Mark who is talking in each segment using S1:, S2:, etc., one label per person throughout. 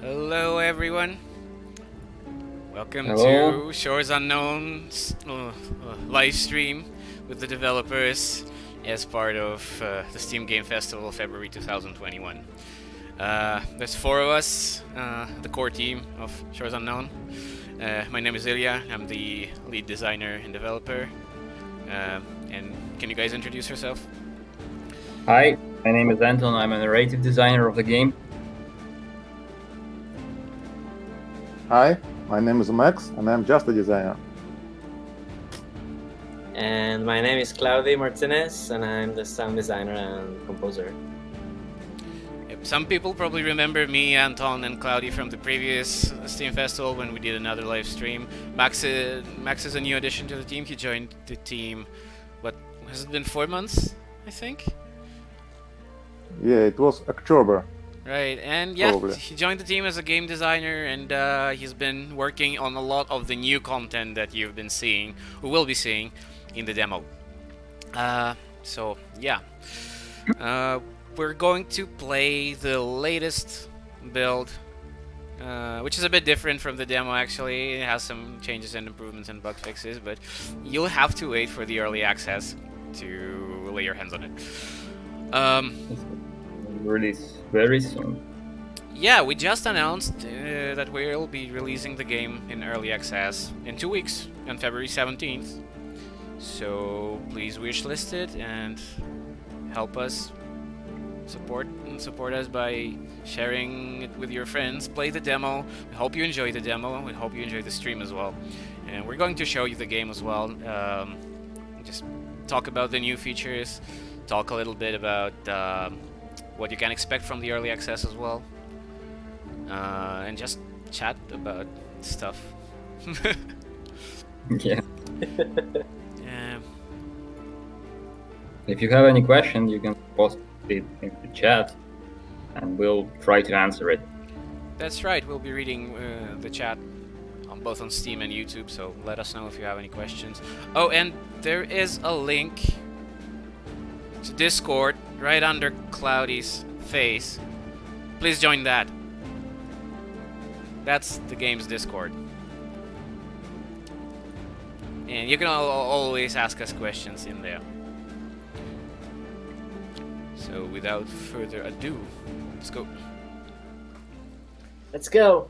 S1: Hello, everyone. Welcome
S2: Hello.
S1: to Shores Unknown's live stream with the developers as part of the Steam Game Festival February 2021. There's four of us, the core team of Shores Unknown. My name is Ilya. I'm the lead designer and developer. And can you guys introduce yourself?
S2: Hi, my name is Anton. I'm a narrative designer of the game.
S3: Hi, my name is Max, and I'm just a designer.
S4: And my name is Claudio Martinez, and I'm the sound designer and composer.
S1: Yep. Some people probably remember me, Anton, and Cloudy from the previous Steam Festival when we did another live stream. Max is a new addition to the team. He joined the team, what, has it been 4 months, I think?
S3: Yeah, it was October.
S1: Right, and yeah,
S3: Probably.
S1: he joined the team as a game designer, and he's been working on a lot of the new content that you've been seeing, or will be seeing, in the demo. So yeah, we're going to play the latest build, which is a bit different from the demo. Actually, it has some changes and improvements and bug fixes, but you'll have to wait for the early access to lay your hands on it.
S2: Release very soon.
S1: Yeah, we just announced that we'll be releasing the game in early access in 2 weeks, on February 17th. So please wishlist it and help us support us by sharing it with your friends. Play the demo. We hope you enjoy the demo. We hope you enjoy the stream as well. And we're going to show you the game as well. Just talk about the new features. Talk a little bit about what you can expect from the early access as well, and just chat about stuff.
S2: Yeah.
S1: Yeah.
S2: If you have any questions, you can post it in the chat, and we'll try to answer it.
S1: That's right. We'll be reading the chat on both on Steam and YouTube. So let us know if you have any questions. Oh, and there is a link to Discord right under Cloudy's face. Please join that. That's the game's Discord. And you can always ask us questions in there. So without further ado, let's go.
S4: Let's go!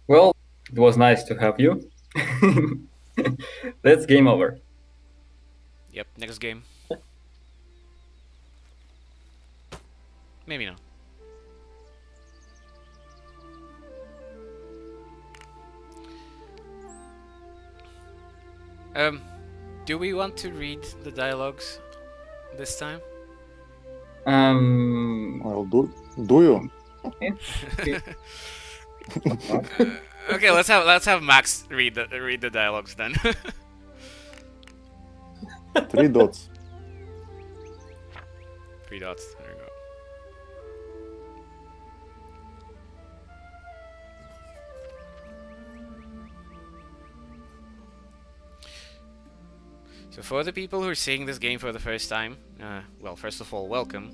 S2: Well, it was nice to have you. That's game over.
S1: Yep, next game. Maybe not. Do we want to read the dialogues this time?
S3: Well, do you?
S2: Okay.
S1: Okay, let's have Max read the dialogues then.
S3: 3 dots.
S1: 3 dots. There you go. So for the people who are seeing this game for the first time, well, first of all, welcome.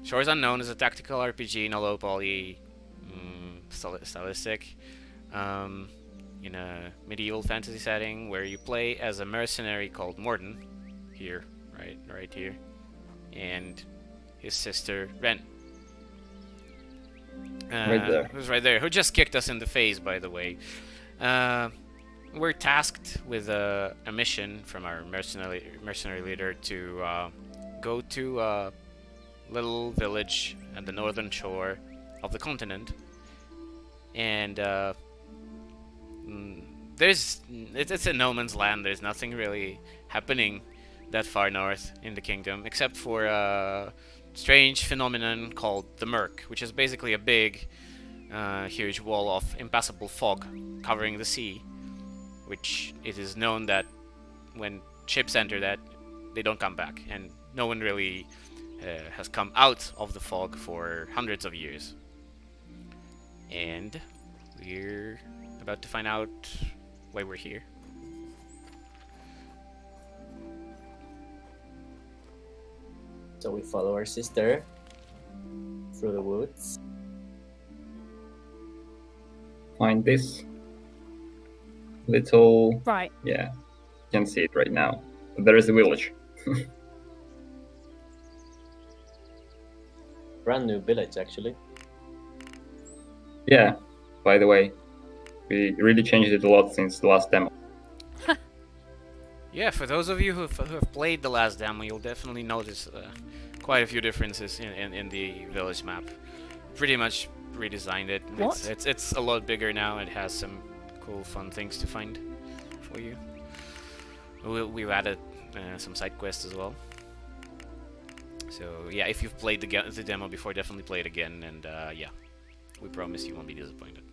S1: Shores Unknown is a tactical RPG in a low poly stylistic, in a medieval fantasy setting where you play as a mercenary called Morden, here, right here, and his sister Ren.
S2: Right there.
S1: Who's right there? Who just kicked us in the face, by the way. We're tasked with a mission from our mercenary leader to go to a little village at the northern shore of the continent, and it's a no man's land. There's nothing really happening that far north in the kingdom, except for a strange phenomenon called the Merc, which is basically a big huge wall of impassable fog covering the sea, which it is known that when ships enter that, they don't come back, and no one really has come out of the fog for hundreds of years. And we're about to find out why we're here.
S4: So we follow our sister through the woods.
S2: Find this little...
S5: Right.
S2: Yeah, you can see it right now. But there is a village.
S4: Brand new village, actually.
S2: Yeah, by the way, we really changed it a lot since the last demo.
S1: Yeah, for those of you who have played the last demo, you'll definitely notice quite a few differences in the village map. Pretty much redesigned it.
S5: What?
S1: It's a lot bigger now. It has some cool, fun things to find for you. We've added some side quests as well. So yeah, if you've played the demo before, definitely play it again. And yeah, we promise you won't be disappointed.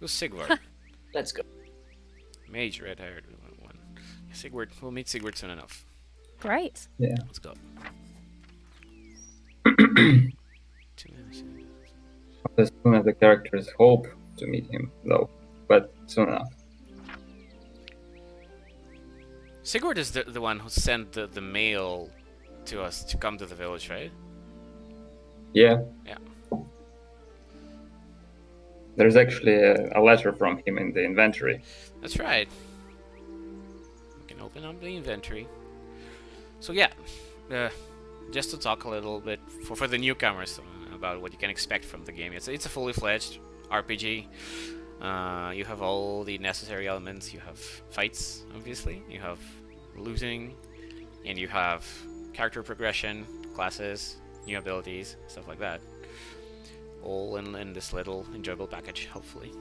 S1: Who's Sigvard?
S4: Let's go.
S1: Mage, red-haired one. Sigurd, we'll meet Sigurd soon enough.
S5: Great.
S2: Yeah.
S1: Let's go.
S2: As soon as the characters hope to meet him, though, but soon enough.
S1: Sigurd is the one who sent the mail to us to come to the village, right?
S2: Yeah.
S1: Yeah.
S2: There's actually a letter from him in the inventory.
S1: That's right. We can open up the inventory. So yeah, just to talk a little bit for the newcomers about what you can expect from the game. It's a fully fledged RPG. You have all the necessary elements. You have fights, obviously. You have looting, and you have character progression, classes, new abilities, stuff like that. All in this little enjoyable package, hopefully.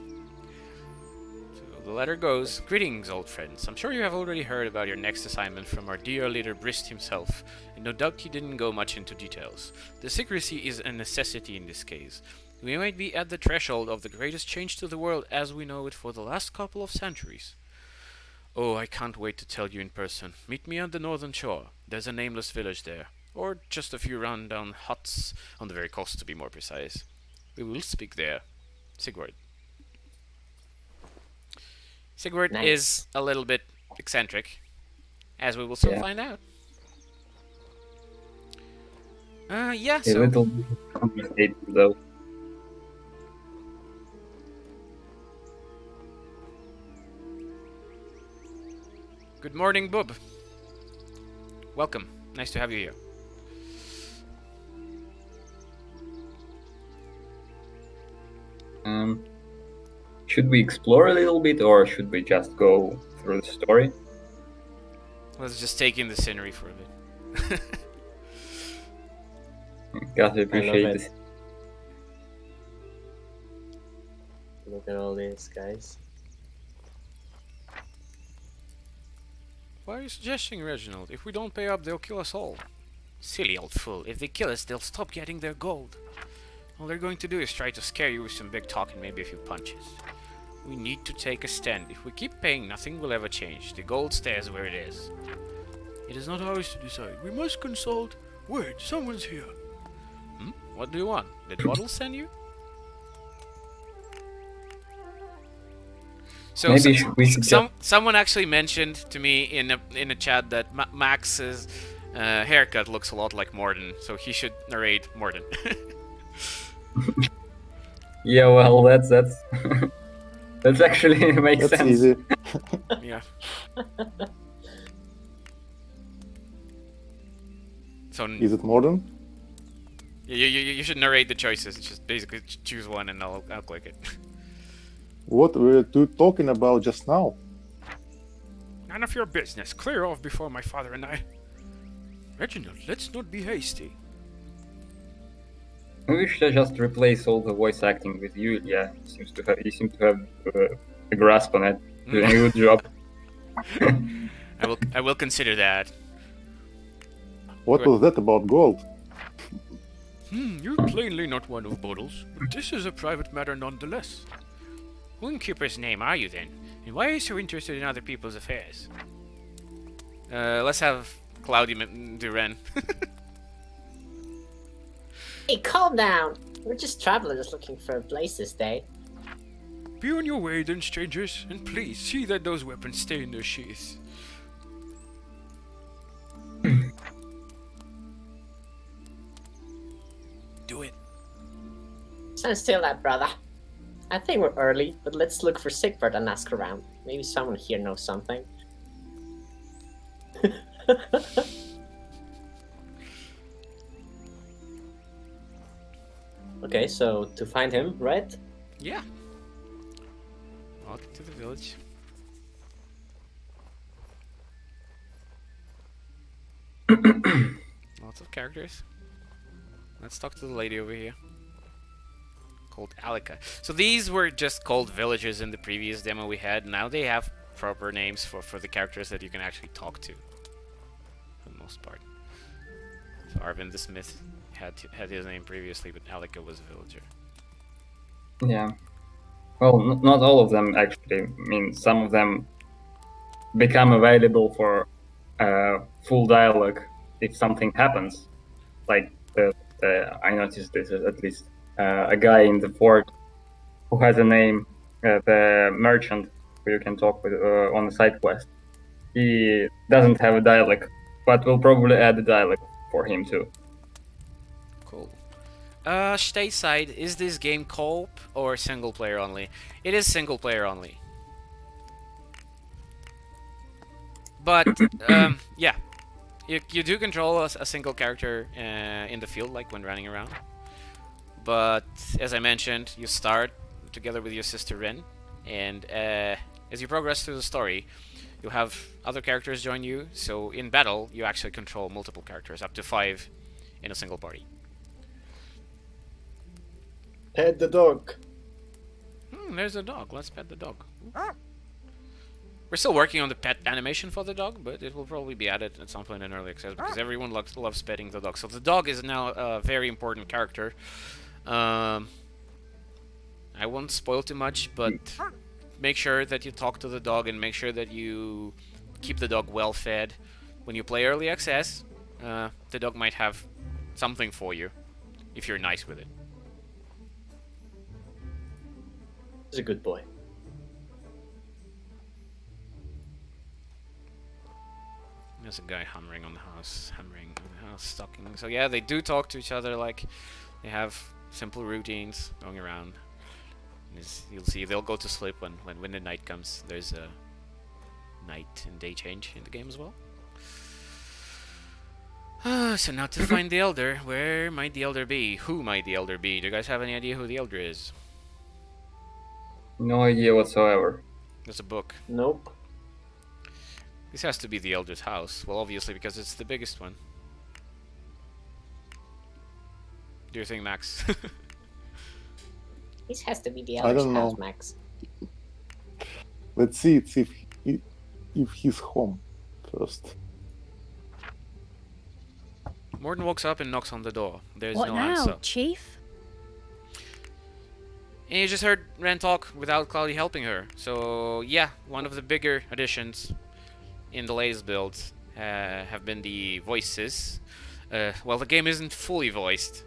S1: So the letter goes, "Greetings, old friends. I'm sure you have already heard about your next assignment from our dear leader Brist himself, and no doubt he didn't go much into details. The secrecy is a necessity in this case. We might be at the threshold of the greatest change to the world as we know it for the last couple of centuries. Oh, I can't wait to tell you in person. Meet me on the northern shore. There's a nameless village there, or just a few rundown huts on the very coast to be more precise. We will speak there. Sigurd." Sigurd
S4: Nice.
S1: is a little bit eccentric, as we will soon
S2: Yeah.
S1: find out. Yeah,
S2: A
S1: so...
S2: little complicated, though.
S1: Good morning, Bub. Welcome. Nice to have you here.
S2: Should we explore a little bit, or should we just go through the story?
S1: Let's just take in the scenery for a bit.
S2: Gotta appreciate
S4: it.
S2: this.
S4: Look at all these guys.
S1: Why are you suggesting, Reginald? If we don't pay up, they'll kill us all. Silly old fool. If they kill us, they'll stop getting their gold. All they're going to do is try to scare you with some big talk and maybe a few punches. We need to take a stand. If we keep paying, nothing will ever change. The gold stays where it is. It is not ours to decide. We must consult. Wait, someone's here. What do you want? Did Waddle send you? So
S2: Maybe we should
S1: someone actually mentioned to me in a chat that Max's haircut looks a lot like Morden, so he should narrate Morden.
S2: Yeah, well, that's that's actually makes
S3: That's
S2: sense.
S3: easy.
S1: Yeah. So
S3: Is it modern?
S1: you should narrate the choices. Just basically choose one, and I'll click it.
S3: What were you talking about just now?
S1: None of your business. Clear off before my father and I. Reginald, let's not be hasty.
S2: Maybe we should just replace all the voice acting with you. Yeah, you seem to have a grasp on it. Doing a good job.
S1: I will consider that.
S3: What was that about gold?
S1: You're plainly not one of Boodles, but this is a private matter nonetheless. Who in Keeper's name are you then? And why are you so interested in other people's affairs? Let's have Cloudy Duran.
S4: Hey, calm down. We're just travelers looking for a place to stay.
S1: Be on your way then, strangers, and please see that those weapons stay in their sheaths. Do it.
S4: Stand still, lad, brother. I think we're early, but let's look for Sigbert and ask around. Maybe someone here knows something. Okay, so to find him, right?
S1: Yeah. Walk to the village. Lots of characters. Let's talk to the lady over here. Called Alika. So these were just called villages in the previous demo we had. Now they have proper names for the characters that you can actually talk to. For the most part. So Arvin the Smith had his name previously, but Alika was a villager.
S2: Yeah. Well, not all of them actually. I mean, some of them become available for full dialogue if something happens. Like I noticed this at least. A guy in the fort who has a name, the merchant who you can talk with on a side quest. He doesn't have a dialogue, but we'll probably add a dialogue for him too.
S1: Cool. Stateside, is this game co-op or single player only? It is single player only. But, yeah. You do control a single character in the field, like when running around. But, as I mentioned, you start together with your sister Ren, and as you progress through the story, you'll have other characters join you, so in battle, you actually control multiple characters, up to 5 in a single party.
S4: Pet the dog.
S1: There's a dog. Let's pet the dog. We're still working on the pet animation for the dog, but it will probably be added at some point in early access because everyone loves petting the dog. So the dog is now a very important character. I won't spoil too much, but make sure that you talk to the dog and make sure that you keep the dog well fed. When you play early access, the dog might have something for you if you're nice with it.
S4: He's a good boy.
S1: There's a guy hammering on the house, talking. So yeah, they do talk to each other, like they have simple routines going around. You'll see they'll go to sleep when the night comes. There's a night and day change in the game as well. So now to find the Elder, where might the Elder be? Who might the Elder be? Do you guys have any idea who the Elder is?
S2: No idea whatsoever.
S1: There's a book.
S4: Nope.
S1: This has to be the Elder's house. Well, obviously, because it's the biggest one. Do you think, Max?
S4: This has to be the
S3: I
S4: other
S3: don't
S4: house,
S3: know.
S4: Max.
S3: Let's see if he's home first.
S1: Morton walks up and knocks on the door. There's
S5: What
S1: no
S5: now,
S1: answer.
S5: Chief?
S1: And you just heard Ren talk without Cloudy helping her. So, yeah, one of the bigger additions in the latest builds have been the voices. Well, the game isn't fully voiced.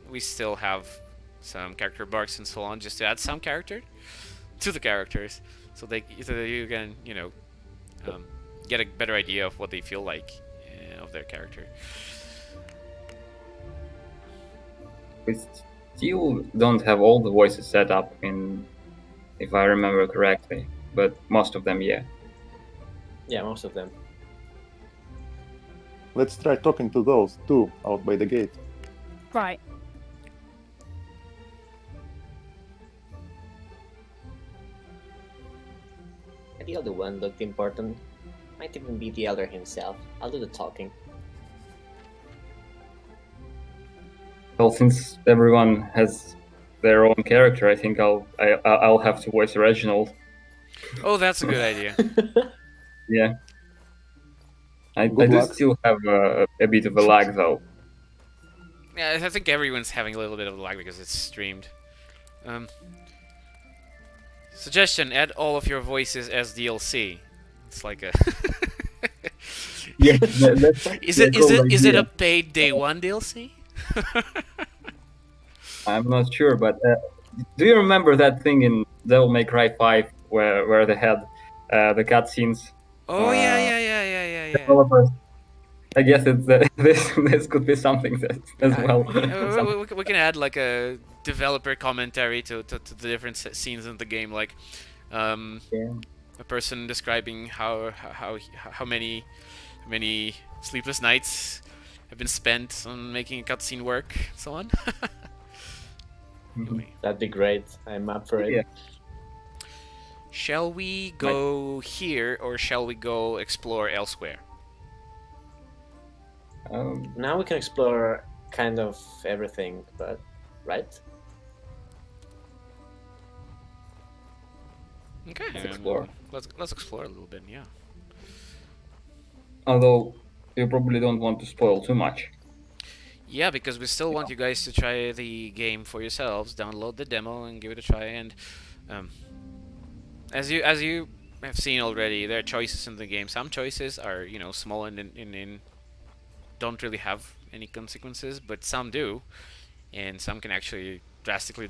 S1: We still have some character barks and so on, just to add some character to the characters, so you can, get a better idea of what they feel like of their character.
S2: We still don't have all the voices set up if I remember correctly, but most of them, yeah.
S4: Yeah, most of them.
S3: Let's try talking to those two out by the gate.
S5: Right.
S4: The other one looked important. Might even be the Elder himself. I'll do the talking.
S2: Well, since everyone has their own character, I think I'll have to voice Reginald.
S1: Oh, that's a good idea.
S2: Yeah. I
S3: Good
S2: do
S3: luck.
S2: still have a bit of a lag though.
S1: Yeah, I think everyone's having a little bit of lag because it's streamed. Suggestion: add all of your voices as DLC. It's like a.
S2: Yeah,
S1: Is it a paid day one DLC?
S2: I'm not sure, but do you remember that thing in Devil May Cry 5 where they had the cutscenes?
S1: Oh yeah.
S2: Developers. I guess it's this could be something that, as well.
S1: We can add like a developer commentary to the different scenes in the game, like
S2: Yeah.
S1: a person describing how many sleepless nights have been spent on making a cutscene work, so on.
S2: Mhm.
S4: That'd be great. I'm up for it.
S2: Yeah.
S1: Shall we go here or shall we go explore elsewhere?
S4: Now we can explore kind of everything, but right?
S1: Okay,
S2: Let's explore.
S1: Let's explore a little bit, yeah.
S2: Although you probably don't want to spoil too much.
S1: Yeah, because we still want you guys to try the game for yourselves. Download the demo and give it a try. And as you have seen already, there are choices in the game. Some choices are small and don't really have any consequences, but some do, and some can actually drastically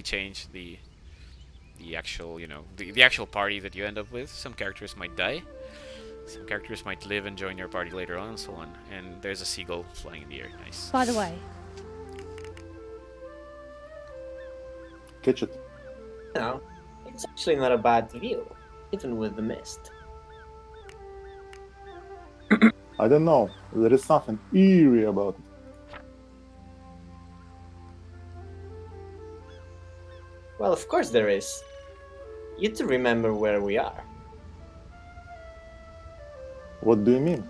S1: change the actual the actual party that you end up with. Some characters might die. Some characters might live and join your party later on, and so on. And there's a seagull flying in the air. Nice.
S5: By the way,
S3: Catch it.
S4: No, it's actually not a bad view, even with the mist.
S3: I don't know. There is something eerie about it.
S4: Well, of course there is. You two remember where we are.
S3: What do you mean?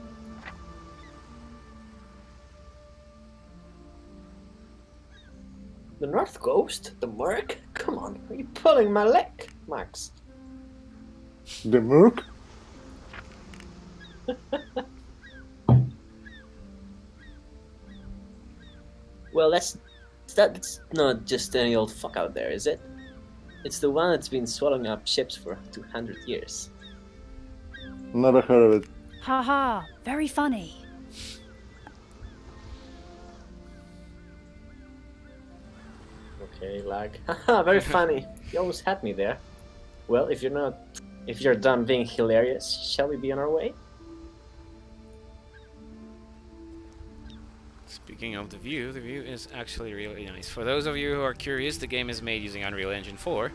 S4: The North Coast? The Merc? Come on, are you pulling my leg, Max?
S3: The Merc?
S4: Well, that's not just any old fuck out there, is it? It's the one that's been swallowing up ships for 200 years.
S3: Never heard of it.
S5: haha, very funny.
S4: Okay, lag. Haha, very funny. You almost had me there. Well, if you're done being hilarious, shall we be on our way?
S1: Speaking of the view is actually really nice. For those of you who are curious, the game is made using Unreal Engine 4.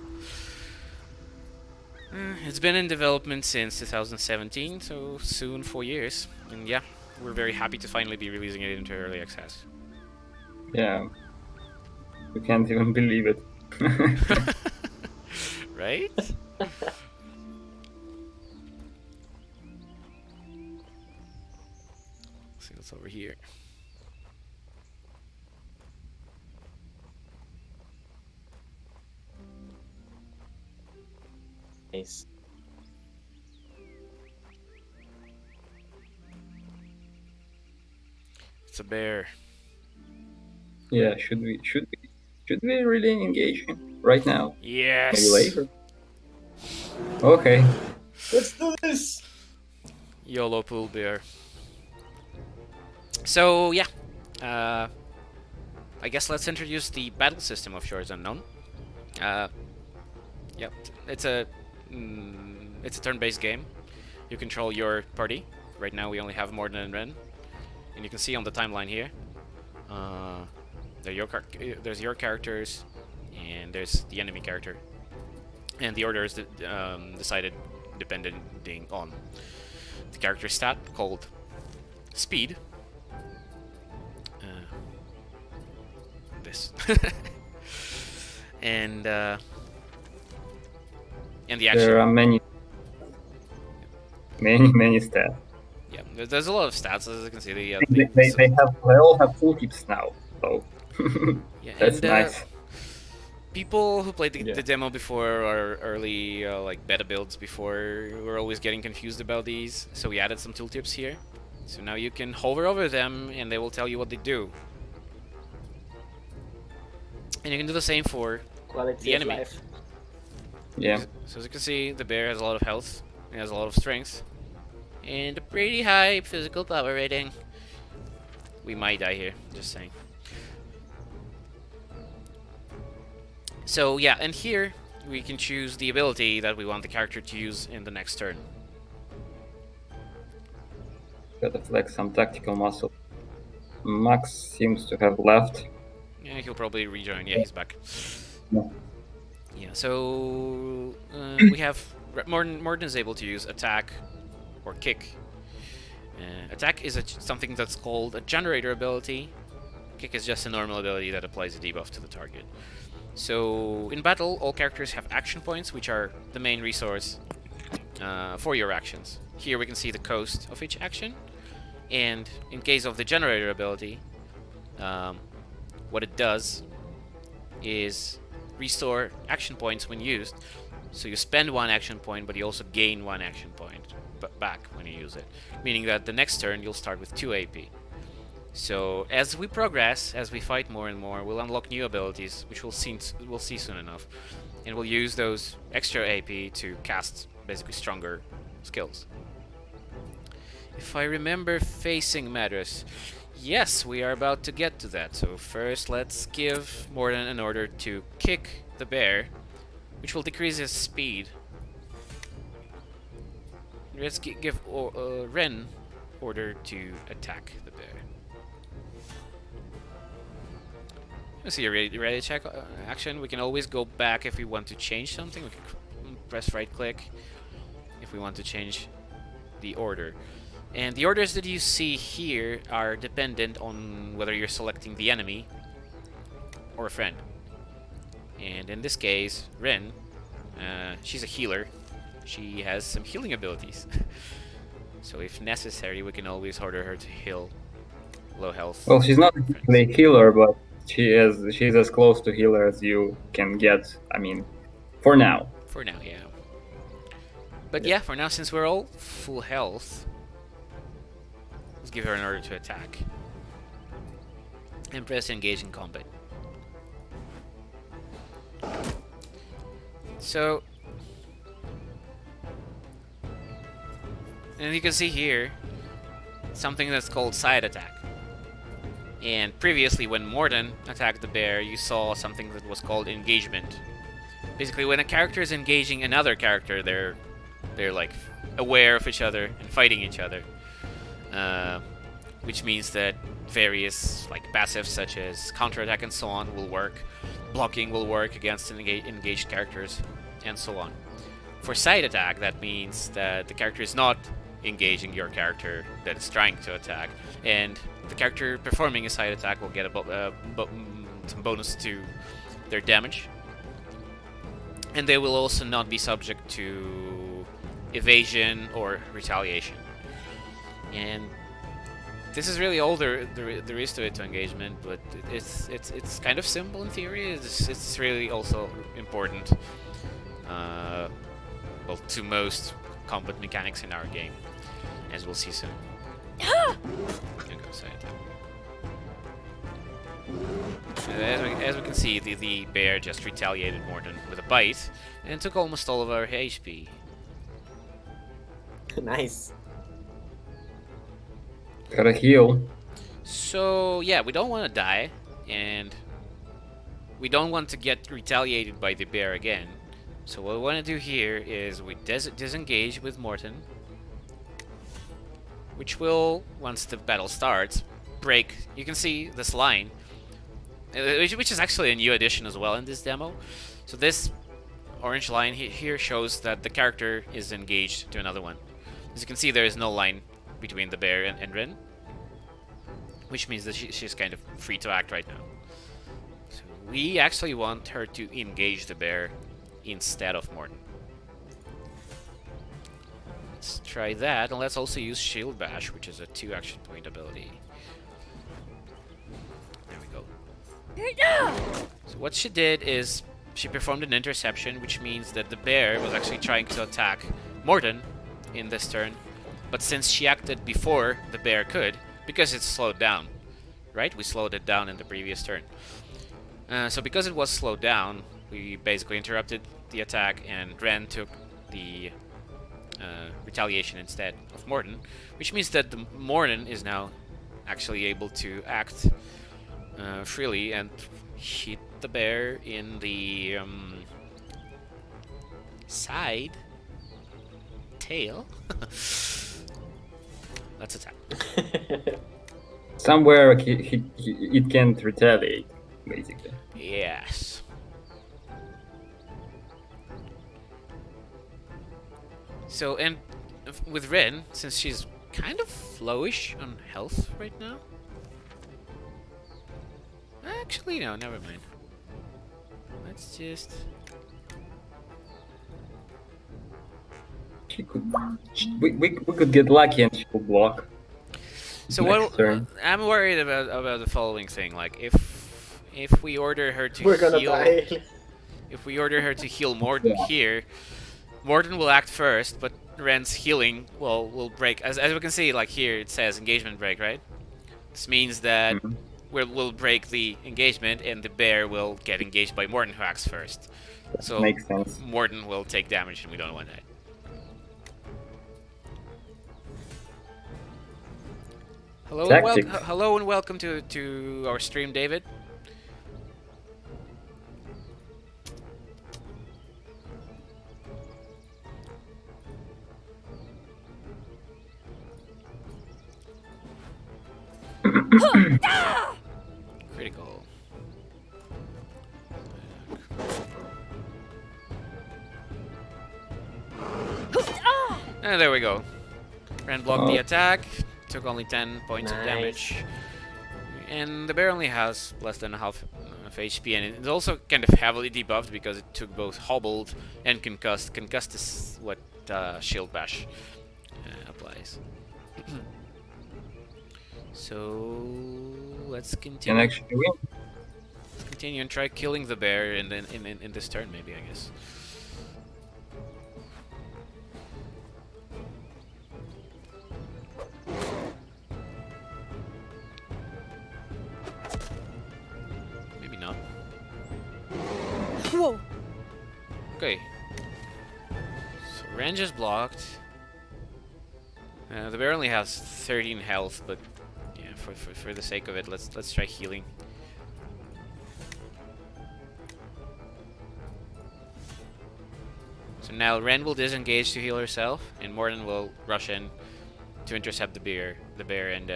S1: It's been in development since 2017, so soon 4 years. And yeah, we're very happy to finally be releasing it into early access.
S2: Yeah. You can't even believe it.
S1: Right? See what's over here.
S4: Nice.
S1: It's a bear.
S2: Yeah, should we really engage him right now?
S1: Yes.
S2: Maybe later. Okay.
S4: Let's do this!
S1: YOLO pool bear. So yeah, I guess let's introduce the battle system of Shores Unknown. Yep, it's a turn-based game. You control your party. Right now we only have Morden and Ren, and you can see on the timeline here. There's your characters, and there's the enemy character, and the order is decided depending on the character stat called speed. This and the actual.
S2: There are many stats.
S1: Yeah, there's a lot of stats, as you can see.
S2: They all have tooltips now, so
S1: Yeah,
S2: that's
S1: and,
S2: nice.
S1: People who played the,
S2: Yeah.
S1: the demo before or early like beta builds before were always getting confused about these, so we added some tooltips here. So now you can hover over them and they will tell you what they do. And you can do the same for
S4: Quality
S1: the
S4: of
S1: enemy.
S4: life.
S2: Yeah.
S1: So as you can see, the bear has a lot of health, it has a lot of strength, and a pretty high physical power rating. We might die here, just saying. So yeah, and here we can choose the ability that we want the character to use in the next turn.
S2: Gotta flex some tactical muscle. Max seems to have left.
S1: Yeah, he'll probably rejoin. Yeah, he's back.
S2: Yeah.
S1: Yeah, so we have Morten is able to use attack or kick. Attack is something that's called a generator ability. Kick is just a normal ability that applies a debuff to the target. So in battle, all characters have action points, which are the main resource for your actions. Here we can see the cost of each action, and in case of the generator ability, what it does is restore action points when used. So you spend 1 action point, but you also gain 1 action point back when you use it, meaning that the next turn you'll start with 2 AP. So as we progress, as we fight more and more, we'll unlock new abilities, which we'll see soon enough, and we'll use those extra AP to cast basically stronger skills. If I remember, facing matters. Yes, we are about to get to that. So first, let's give Morten an order to kick the bear, which will decrease his speed. Let's give Ren order to attack the bear. Let's see a ready check action. We can always go back if we want to change something. We can press right click if we want to change the order. And the orders that you see here are dependent on whether you're selecting the enemy or a friend. And in this case, Ren, she's a healer. She has some healing abilities. So if necessary, we can always order her to heal low health.
S2: Well, she's not a healer, but she's as close to healer as you can get. I mean, for now.
S1: For now, yeah. But yeah, for now, since we're all full health, let's give her an order to attack. And press engage in combat. So, and you can see here something that's called side attack. And previously, when Morten attacked the bear, you saw something that was called engagement. Basically, when a character is engaging another character, they're like aware of each other and fighting each other, which means that various like passives such as counterattack and so on will work. Blocking will work against engaged characters, and so on. For side attack, that means that the character is not engaging your character that is trying to attack, and the character performing a side attack will get some bonus to their damage, and they will also not be subject to evasion or retaliation. And this is really all there is to it, to engagement, but it's kind of simple in theory. It's really also important, well, to most combat mechanics in our game, as we'll see soon. As we can see, the bear just retaliated Morten with a bite and took almost all of our HP.
S4: Nice.
S2: Gotta heal.
S1: So yeah, we don't want to die, and we don't want to get retaliated by the bear again. So what we want to do here is we disengage with Morten, which will, once the battle starts, break. You can see this line, which is actually a new addition as well in this demo. So this orange line here shows that the character is engaged to another one. As you can see, there is no line between the bear and Ren, which means that she's kind of free to act right now. So we actually want her to engage the bear instead of Morten. Let's try that, and let's also use Shield Bash, which is a 2 action point ability. There we go. So what she did is she performed an interception, which means that the bear was actually trying to attack Morden in this turn. But since she acted before the bear could, because it's slowed down, right? We slowed it down in the previous turn. So because it was slowed down, we basically interrupted the attack, and Ren took the retaliation instead of Morden, which means that the Morden is now actually able to act freely and hit the bear in the side tail. Let's attack.
S2: Somewhere it can't retaliate, basically.
S1: Yes. So, and with Ren, since she's kind of lowish on health right now. Actually, no, never mind. Let's just...
S2: We could get lucky and she could block.
S1: So
S2: next turn.
S1: I'm worried about the following thing. Like, if we order her to
S4: We're gonna
S1: heal...
S4: die.
S1: If we order her to heal Morden here, Morden will act first, but Ren's healing will break. As we can see, like here, it says engagement break, right? This means that we'll break the engagement, and the bear will get engaged by Morden, who acts first. So
S2: Makes sense.
S1: Morden will take damage, and we don't want that. Hello and welcome to our stream, David. Critical. And there we go. Ren blocked the attack, took only 10 points of damage. And the bear only has less than half of HP, and it's also kind of heavily debuffed because it took both hobbled and concussed. Concussed is what Shield Bash applies. So let's continue.
S2: Can actually win.
S1: Let's continue and try killing the bear in this turn, maybe, I guess. Maybe not.
S5: Whoa.
S1: Okay. So range is blocked. The bear only has 13 health, but yeah, for the sake of it, let's try healing. So now Ren will disengage to heal herself, and Morden will rush in to intercept the bear and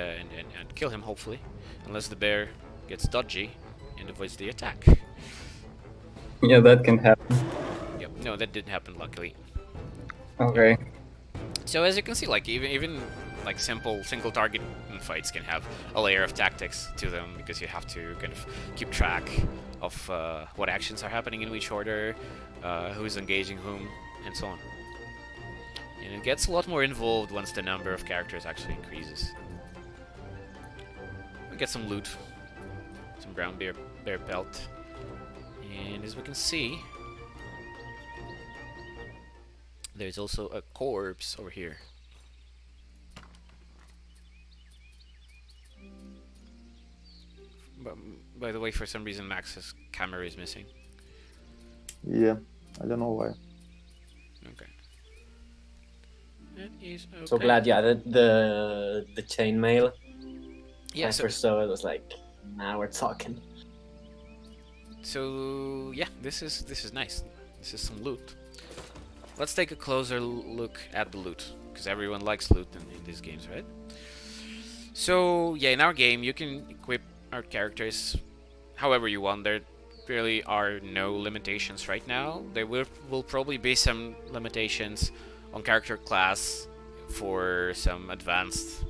S1: kill him, hopefully, unless the bear gets dodgy and avoids the attack.
S2: Yeah, that can happen.
S1: Yep, no, that didn't happen, luckily.
S2: Okay.
S1: So as you can see, like even like simple single target fights can have a layer of tactics to them, because you have to kind of keep track of what actions are happening in which order, who's engaging whom, and so on. And it gets a lot more involved once the number of characters actually increases. We get some loot, some brown bear pelt, and as we can see, there's also a corpse over here. By the way, for some reason Max's camera is missing.
S3: Yeah, I don't know why.
S1: Okay. That is okay.
S4: So glad you added the chainmail.
S1: Yeah,
S4: I first saw it, was like, now we're talking.
S1: So yeah, this is nice. This is some loot. Let's take a closer look at the loot, because everyone likes loot in these games, right? So yeah, in our game you can equip our characters however you want. There really are no limitations right now. There will probably be some limitations on character class for some advanced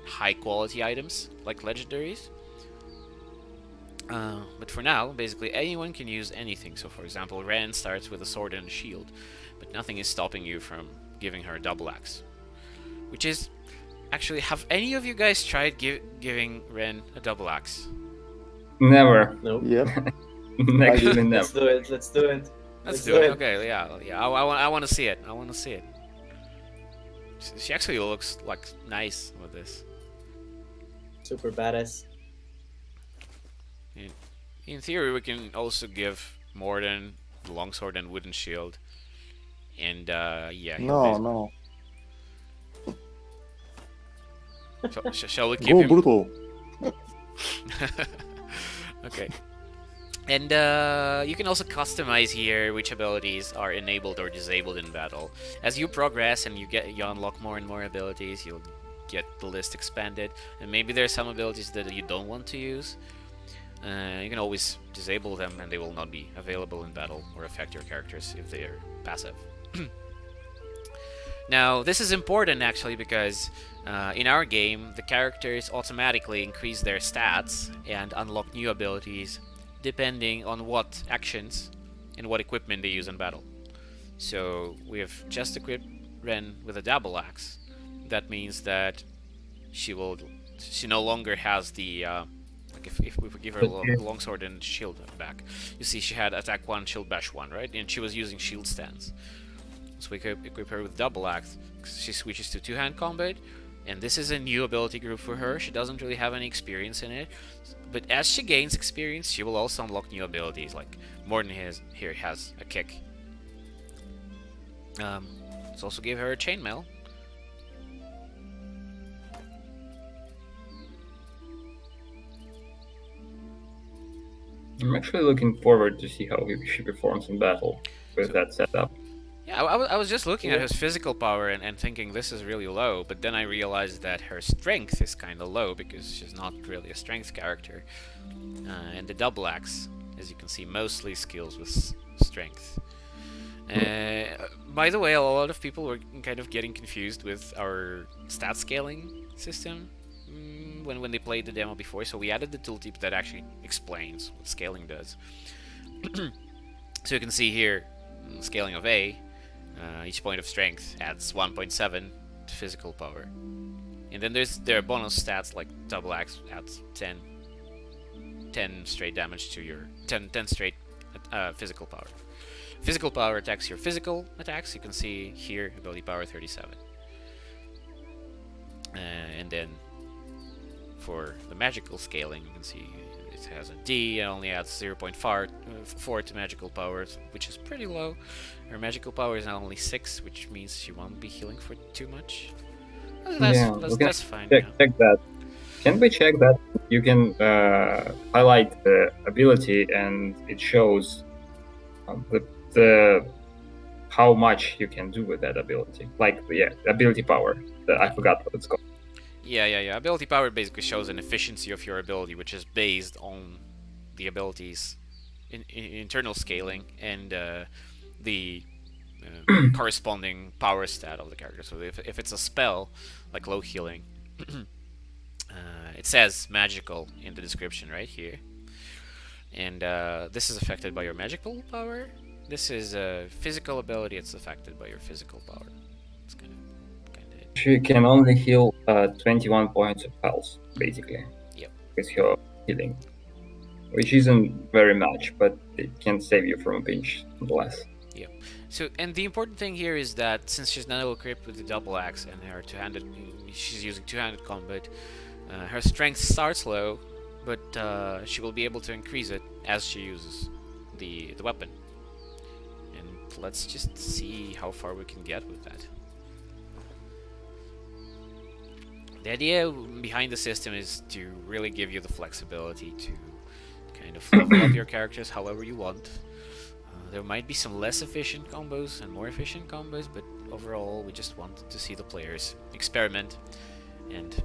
S1: high quality items like legendaries. But for now, basically anyone can use anything. So for example, Ren starts with a sword and a shield, but nothing is stopping you from giving her a double axe. Which is... Actually, have any of you guys tried giving Ren a double axe?
S2: Never.
S4: Nope.
S3: Yep.
S2: Actually, never.
S4: Let's do it. Let's do it.
S1: Let's do it. Okay, yeah. I want to see it. I want to see it. She actually looks like nice with this.
S4: Super badass.
S1: In theory, we can also give more than the longsword and wooden shield. And yeah.
S3: No.
S1: Shall we keep
S3: Go
S1: him?
S3: brutal.
S1: Okay. And you can also customize here which abilities are enabled or disabled in battle. As you progress and you unlock more and more abilities, you'll get the list expanded. And maybe there are some abilities that you don't want to use. You can always disable them and they will not be available in battle or affect your characters if they are passive. Now, this is important actually because in our game, the characters automatically increase their stats and unlock new abilities depending on what actions and what equipment they use in battle. So we have just equipped Ren with a double axe. That means that she no longer has the like if we give her a longsword and shield back. You see she had attack 1, shield bash 1, right? And she was using shield stance. So we could equip her with double axe. She switches to two-hand combat, and this is a new ability group for her. She doesn't really have any experience in it, but as she gains experience, she will also unlock new abilities. Like Morton here has a kick. Let's also give her a chainmail.
S2: I'm actually looking forward to see how she performs in battle with that setup.
S1: Yeah, I was just looking at her physical power and thinking this is really low, but then I realized that her strength is kind of low because she's not really a strength character. And the double axe, as you can see, mostly skills with strength. By the way, a lot of people were kind of getting confused with our stat scaling system when they played the demo before, so we added the tooltip that actually explains what scaling does. So you can see here, scaling of A, each point of strength adds 1.7 to physical power. And then there are bonus stats like double axe adds 10 straight damage to your 10 straight physical power. Physical power attacks your physical attacks. You can see here ability power 37. And then for the magical scaling, you can see it has a D and only adds 0.4 to magical powers, which is pretty low. Her magical power is now only 6, which means she won't be healing for too much. That's fine.
S2: Check that. Can we check that? You can highlight the ability and it shows the how much you can do with that ability. Like, ability power. I forgot what it's called.
S1: Yeah. Ability power basically shows an efficiency of your ability, which is based on the abilities in internal scaling and the corresponding power stat of the character. So if it's a spell, like low healing, it says magical in the description right here. And this is affected by your magical power. This is a physical ability, it's affected by your physical power. It's kind of it.
S2: She can only heal 21 points of health, basically.
S1: Yep.
S2: With her healing. Which isn't very much, but it can save you from a pinch, nonetheless.
S1: Yep. So, and the important thing here is that since she's now equipped with the double axe and her she's using two-handed combat, her strength starts low, but she will be able to increase it as she uses the weapon. And let's just see how far we can get with that. The idea behind the system is to really give you the flexibility to kind of level up your characters however you want. There might be some less efficient combos and more efficient combos, but overall we just want to see the players experiment and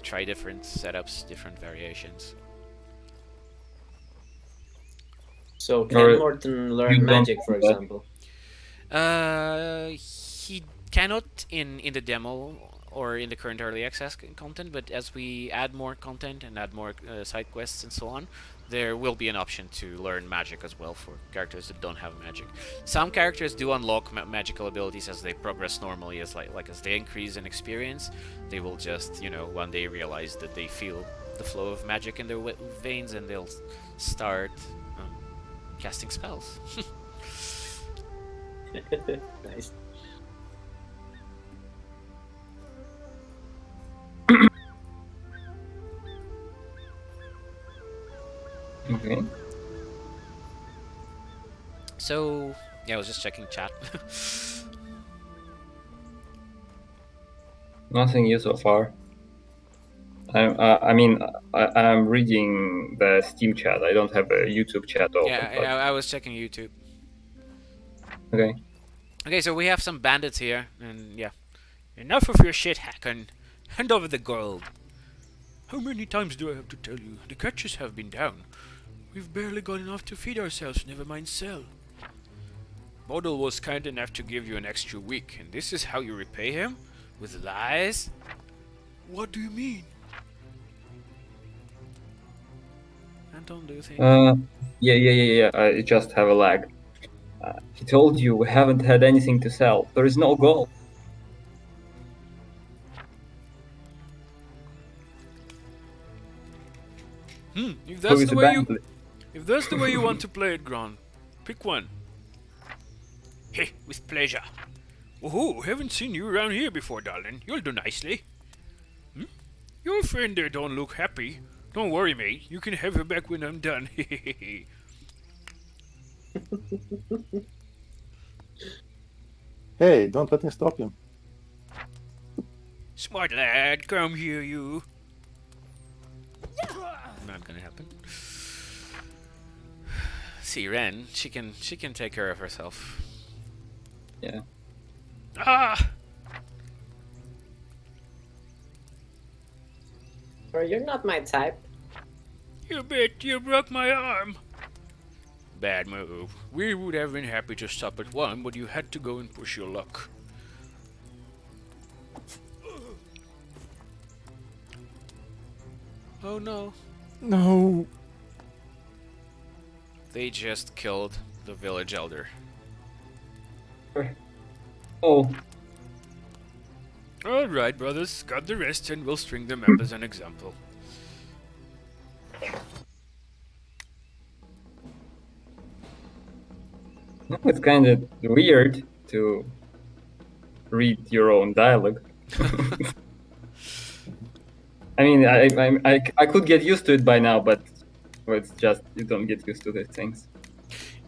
S1: try different setups, different variations.
S4: So can Morton learn magic, for example?
S1: He cannot in the demo or in the current early access content, but as we add more content and add more side quests and so on, there will be an option to learn magic as well for characters that don't have magic. Some characters do unlock magical abilities as they progress normally, as like as they increase in experience, they will just, one day realize that they feel the flow of magic in their veins and they'll start casting spells.
S4: Nice.
S2: Okay.
S1: So, yeah, I was just checking chat.
S2: Nothing new so far. I'm reading the Steam chat. I don't have a YouTube chat open.
S1: Yeah, I was checking YouTube.
S2: Okay.
S1: Okay, so we have some bandits here, and yeah. Enough of your shit, Hakon. Hand over the gold. How many times do I have to tell you? The catches have been down. We've barely got enough to feed ourselves, never mind sell. Model was kind enough to give you an extra week, and this is how you repay him? With lies? What do you mean? Anton, do you think?
S2: Yeah. I just have a lag. He told you we haven't had anything to sell. There is no gold.
S1: If
S2: So
S1: that's
S2: it's
S1: the way
S2: abandoned.
S1: if that's the way you want to play it, Gron, pick one. Hey, with pleasure. Oh, haven't seen you around here before, darling. You'll do nicely. Your friend there don't look happy. Don't worry, mate. You can have her back when I'm done.
S3: Hey, don't let me stop you.
S1: Smart lad, come here, you. Not gonna happen. See, Ren, she can take care of herself.
S2: Yeah.
S1: Ah!
S4: Bro, you're not my type.
S1: You bet you broke my arm. Bad move. We would have been happy to stop at one, but you had to go and push your luck. Oh no.
S3: No.
S1: They just killed the village elder.
S2: Oh,
S1: Alright, brothers. Got the rest and we'll string them up as an example.
S2: it's kind of weird to read your own dialogue. I mean, I could get used to it by now, but it's just you don't get used to these things.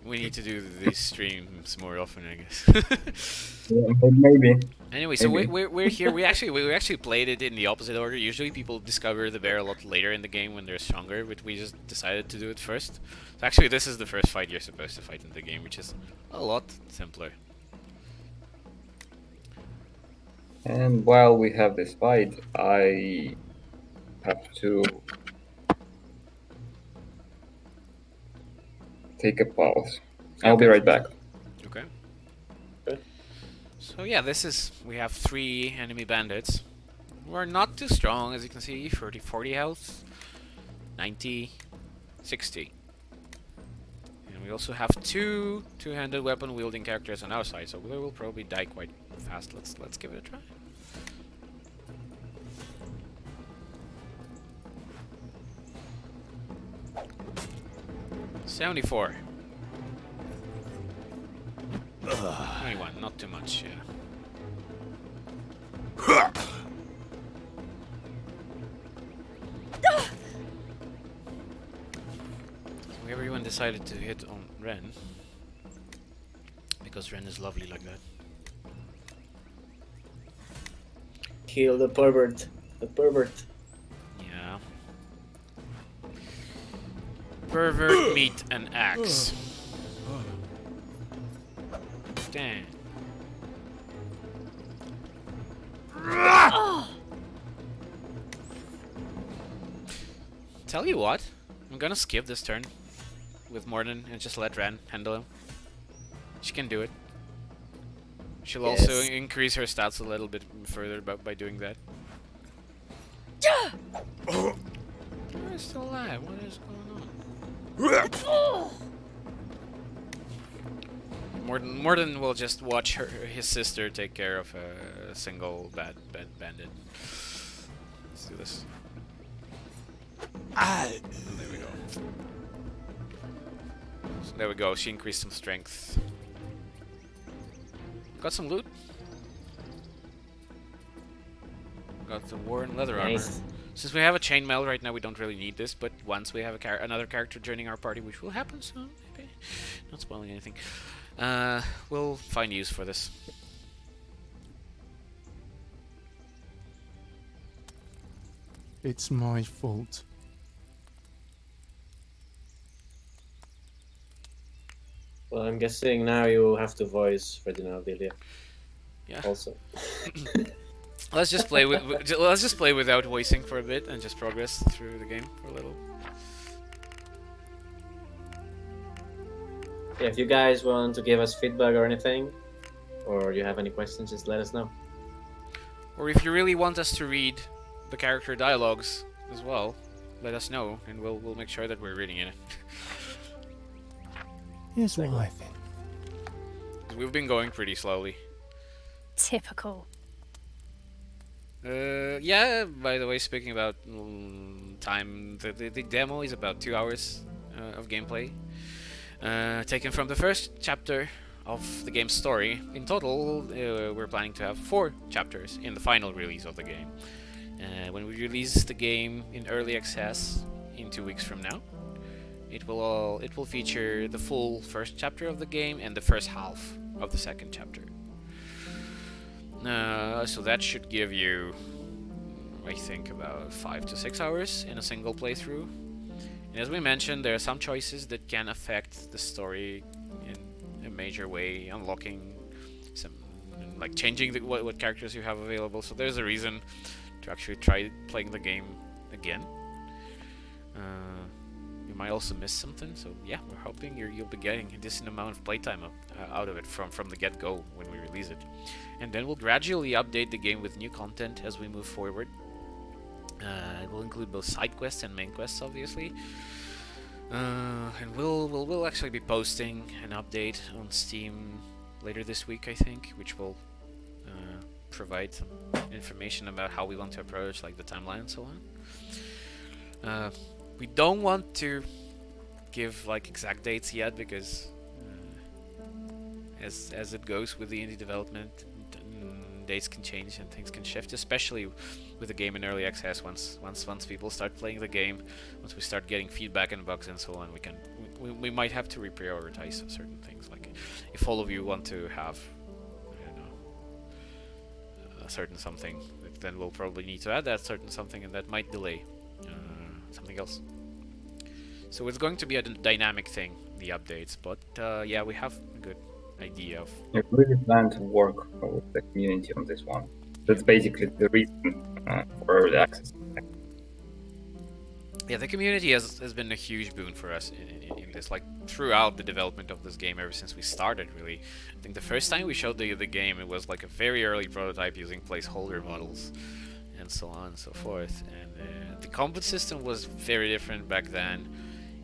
S1: We need to do these streams more often, I guess.
S2: Yeah, but maybe.
S1: Anyway, so
S2: Maybe.
S1: we're here. We actually played it in the opposite order. Usually people discover the bear a lot later in the game when they're stronger, but we just decided to do it first. So actually, this is the first fight you're supposed to fight in the game, which is a lot simpler.
S2: And while we have this fight, I have to take a pause. I'll be
S1: Okay.
S2: right back.
S1: Okay.
S4: Okay.
S1: So yeah, we have 3 enemy bandits. We're not too strong, as you can see. 40 health, 90, 60. And we also have 2 two-handed weapon wielding characters on our side, so we will probably die quite fast. Let's give it a try. $74. 21, not too much, yeah. So everyone decided to hit on Ren. Because Ren is lovely like that.
S4: Kill the pervert. The pervert.
S1: Yeah. Pervert, meat, and axe. Damn. Tell you what, I'm gonna skip this turn with Morden and just let Ren handle him. She can do it. She'll also
S4: Yes.
S1: increase her stats a little bit further by doing that. You're still alive. What is going on? Morden will just watch his sister take care of a single bad bandit. Let's do this. There we go. there we go. She increased some strength. Got some loot. Got the worn leather
S4: Nice.
S1: armor. Since we have a chainmail right now, we don't really need this. But once we have another character joining our party, which will happen soon, maybe. Not spoiling anything. We'll find use for this.
S6: It's my fault.
S4: Well, I'm guessing now you will have to voice Ferdinand Delia.
S1: Yeah.
S4: Also.
S1: Let's just play let's just play without voicing for a bit and just progress through the game for a little.
S4: Yeah, if you guys want to give us feedback or anything, or you have any questions, just let us know.
S1: Or if you really want us to read the character dialogues as well, let us know, and we'll make sure that we're reading it.
S6: Here's what I think.
S1: We've been going pretty slowly.
S5: Typical.
S1: Yeah, by the way, speaking about time, the demo is about 2 hours of gameplay. Taken from the first chapter of the game's story. In total, we're planning to have 4 chapters in the final release of the game. When we release the game in early access in 2 weeks from now, it will feature the full first chapter of the game and the first half of the second chapter. So that should give you, I think, about 5 to 6 hours in a single playthrough. And as we mentioned, there are some choices that can affect the story in a major way, unlocking some, like changing what characters you have available. So there's a reason to actually try playing the game again. You might also miss something, so yeah, we're hoping you'll be getting a decent amount of playtime out of it from the get-go when we release it. And then we'll gradually update the game with new content as we move forward. It will include both side quests and main quests, obviously. And we'll actually be posting an update on Steam later this week, I think, which will provide some information about how we want to approach like the timeline and so on. We don't want to give like exact dates yet because as it goes with the indie development, dates can change and things can shift, especially with the game in early access. Once people start playing the game, once we start getting feedback and bugs and so on, we might have to reprioritize certain things. Like if all of you want to have, I don't know, a certain something, then we'll probably need to add that certain something, and that might delay something else. So it's going to be a dynamic thing, the updates, but yeah, we have a good idea of.
S2: I really plan to work with the community on this one. That's basically the reason for early access.
S1: Yeah, the community has been a huge boon for us in this, like throughout the development of this game ever since we started, really. I think the first time we showed the game, it was like a very early prototype using placeholder models and so on and so forth. And the combat system was very different back then,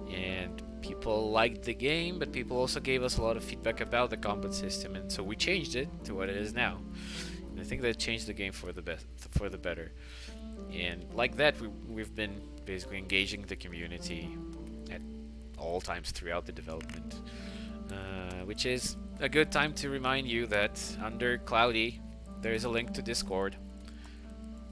S1: and people liked the game, but people also gave us a lot of feedback about the combat system, and so we changed it to what it is now. And I think that changed the game for the better. And like that, we've been basically engaging the community at all times throughout the development, which is a good time to remind you that under Cloudy there is a link to Discord,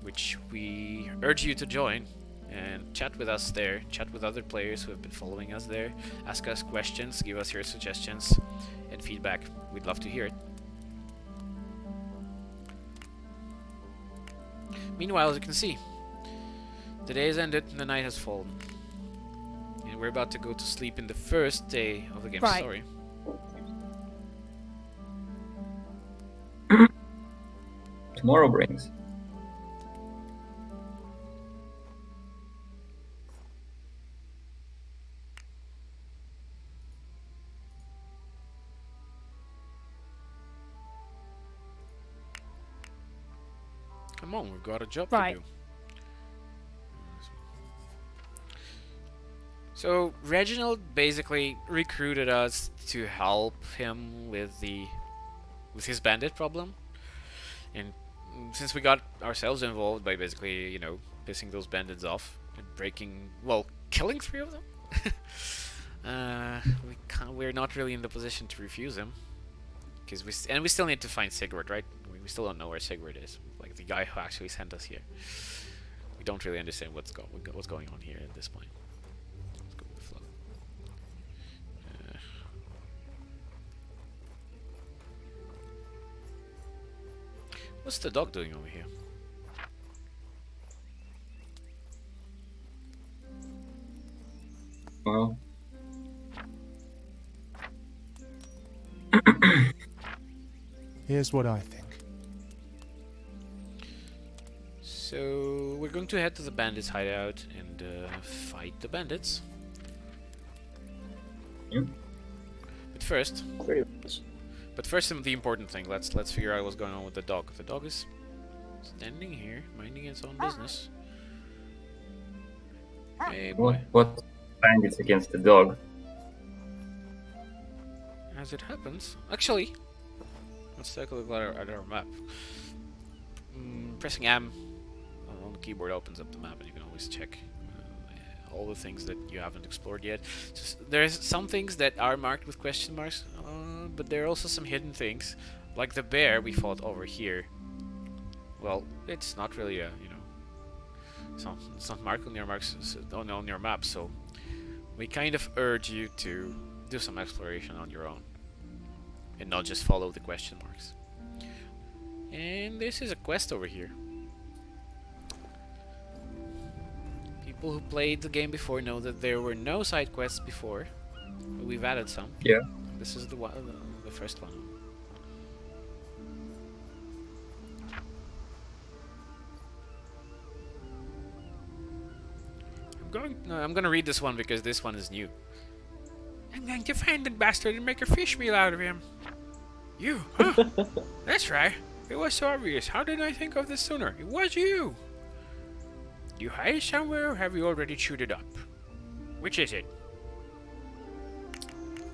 S1: which we urge you to join and chat with us there, chat with other players who have been following us there, ask us questions, give us your suggestions and feedback. We'd love to hear it. Meanwhile, as you can see, the day has ended and the night has fallen. And we're about to go to sleep in the first day of the game's
S5: Right.
S1: story.
S2: Tomorrow brings.
S1: Come on, we've got a job
S5: Right.
S1: to do. So Reginald basically recruited us to help him with his bandit problem, and since we got ourselves involved by basically, you know, pissing those bandits off and killing 3 of them, We're not really in the position to refuse him, because we still need to find Sigurd, right? We still don't know where Sigurd is, like the guy who actually sent us here. We don't really understand what's going on here at this point. Let's go with the flow. What's the dog doing over here?
S2: Well,
S6: Here's what I think.
S1: So we're going to head to the bandits' hideout and fight the bandits.
S2: Yeah.
S1: But first,
S4: Pretty much.
S1: the important thing. Let's figure out what's going on with the dog. The dog is standing here, minding its own business. Hey boy.
S2: what bandits against the dog?
S1: As it happens, actually, let's take a look at our map. Pressing M on the keyboard opens up the map, and you can always check all the things that you haven't explored yet. There's some things that are marked with question marks, but there are also some hidden things, like the bear we fought over here. Well, it's not really a, it's not marked on your on your map, so we kind of urge you to do some exploration on your own and not just follow the question marks. And this is a quest over here. People who played the game before know that there were no side quests before, but we've added some.
S2: Yeah.
S1: This is the first one. I'm gonna read this one because this one is new. I'm going to find that bastard and make a fish meal out of him. You, huh? That's right. It was so obvious. How didn't I think of this sooner? It was you. Do you hide it somewhere, or have you already chewed it up? Which is it?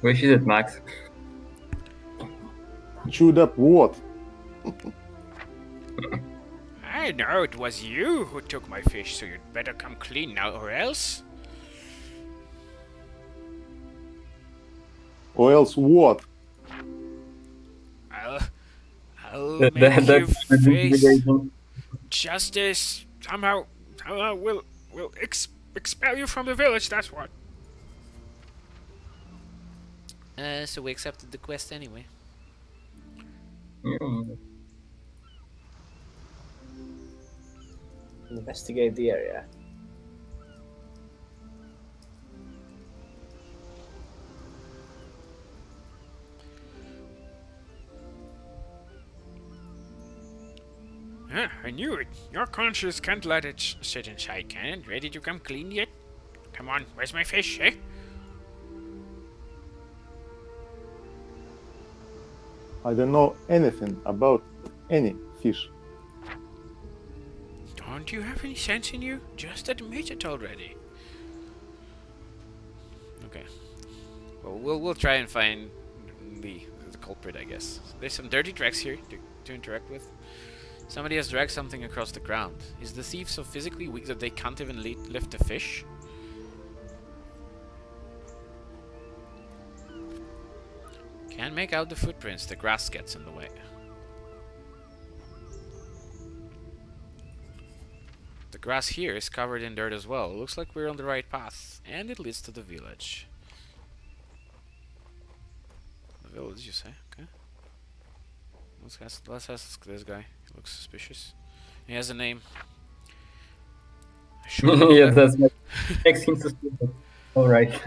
S2: Which is it, Max?
S3: Chewed up what?
S1: I know it was you who took my fish, so you'd better come clean now, or else.
S3: Or else what?
S1: I'll make you
S2: That's
S1: face
S2: the
S1: justice. Somehow we'll expel you from the village. That's what. So we accepted the quest anyway.
S4: Investigate the area.
S1: I knew it. Your conscience can't let it sit inside, can it? Ready to come clean yet? Come on, where's my fish, eh?
S3: I don't know anything about any fish.
S1: Don't you have any sense in you? Just admit it already. Okay. Well, we'll try and find the culprit, I guess. There's some dirty tracks here to interact with. Somebody has dragged something across the ground. Is the thief so physically weak that they can't even lift a fish? Can't make out the footprints. The grass gets in the way. The grass here is covered in dirt as well. Looks like we're on the right path. And it leads to the village. The village, you say? Okay. Let's ask this guy. He looks suspicious. He has a name.
S2: Yeah, that's makes him suspicious. Alright.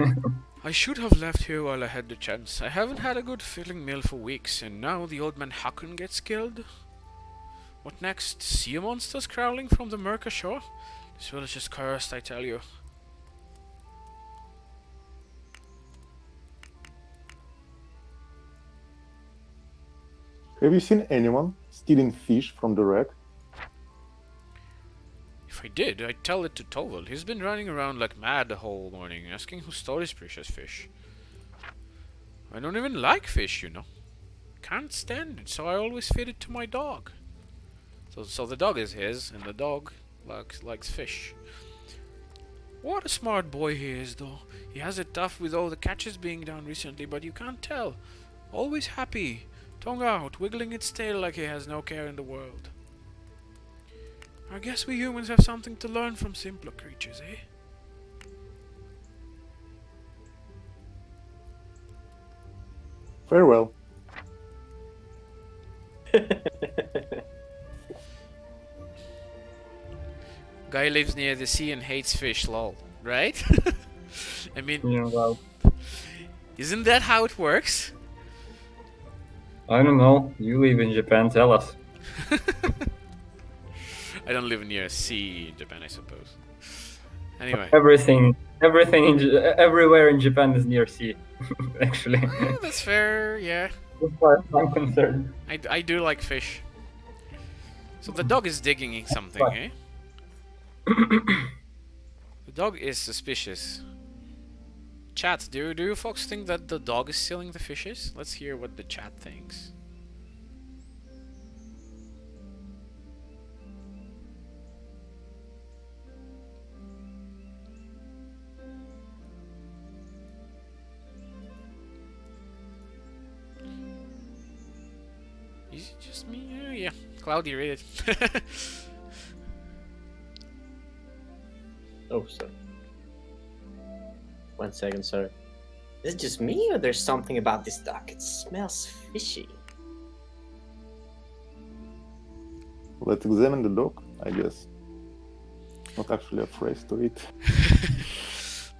S1: I should have left here while I had the chance. I haven't had a good filling meal for weeks, and now the old man Hakon gets killed? What next? Sea monsters crawling from the murk ashore? This village is cursed, I tell you.
S3: Have you seen anyone stealing fish from the wreck?
S1: If I did, I'd tell it to Tovel. He's been running around like mad the whole morning, asking who stole his precious fish. I don't even like fish, you know. Can't stand it, so I always feed it to my dog. So the dog is his, and the dog likes fish. What a smart boy he is, though. He has it tough with all the catches being done recently, but you can't tell. Always happy. Tongue out, wiggling its tail like he has no care in the world. I guess we humans have something to learn from simpler creatures, eh?
S3: Farewell.
S1: Guy lives near the sea and hates fish, lol. Right? I mean,
S2: Yeah, well,
S1: isn't that how it works?
S2: I don't know. You live in Japan, tell us.
S1: I don't live near a sea in Japan, I suppose. Anyway.
S2: Everywhere in Japan is near sea, actually.
S1: That's fair, yeah.
S2: As far as I'm concerned.
S1: I do like fish. So the dog is digging something, eh? The dog is suspicious. Chat, do you folks think that the dog is stealing the fishes? Let's hear what the chat thinks. Is it just me? Yeah. Cloudy, read it.
S4: Oh, sorry. 1 second, sorry. Is it just me, or there's something about this duck? It smells fishy.
S3: Let's examine the dog, I guess. Not actually a phrase to it.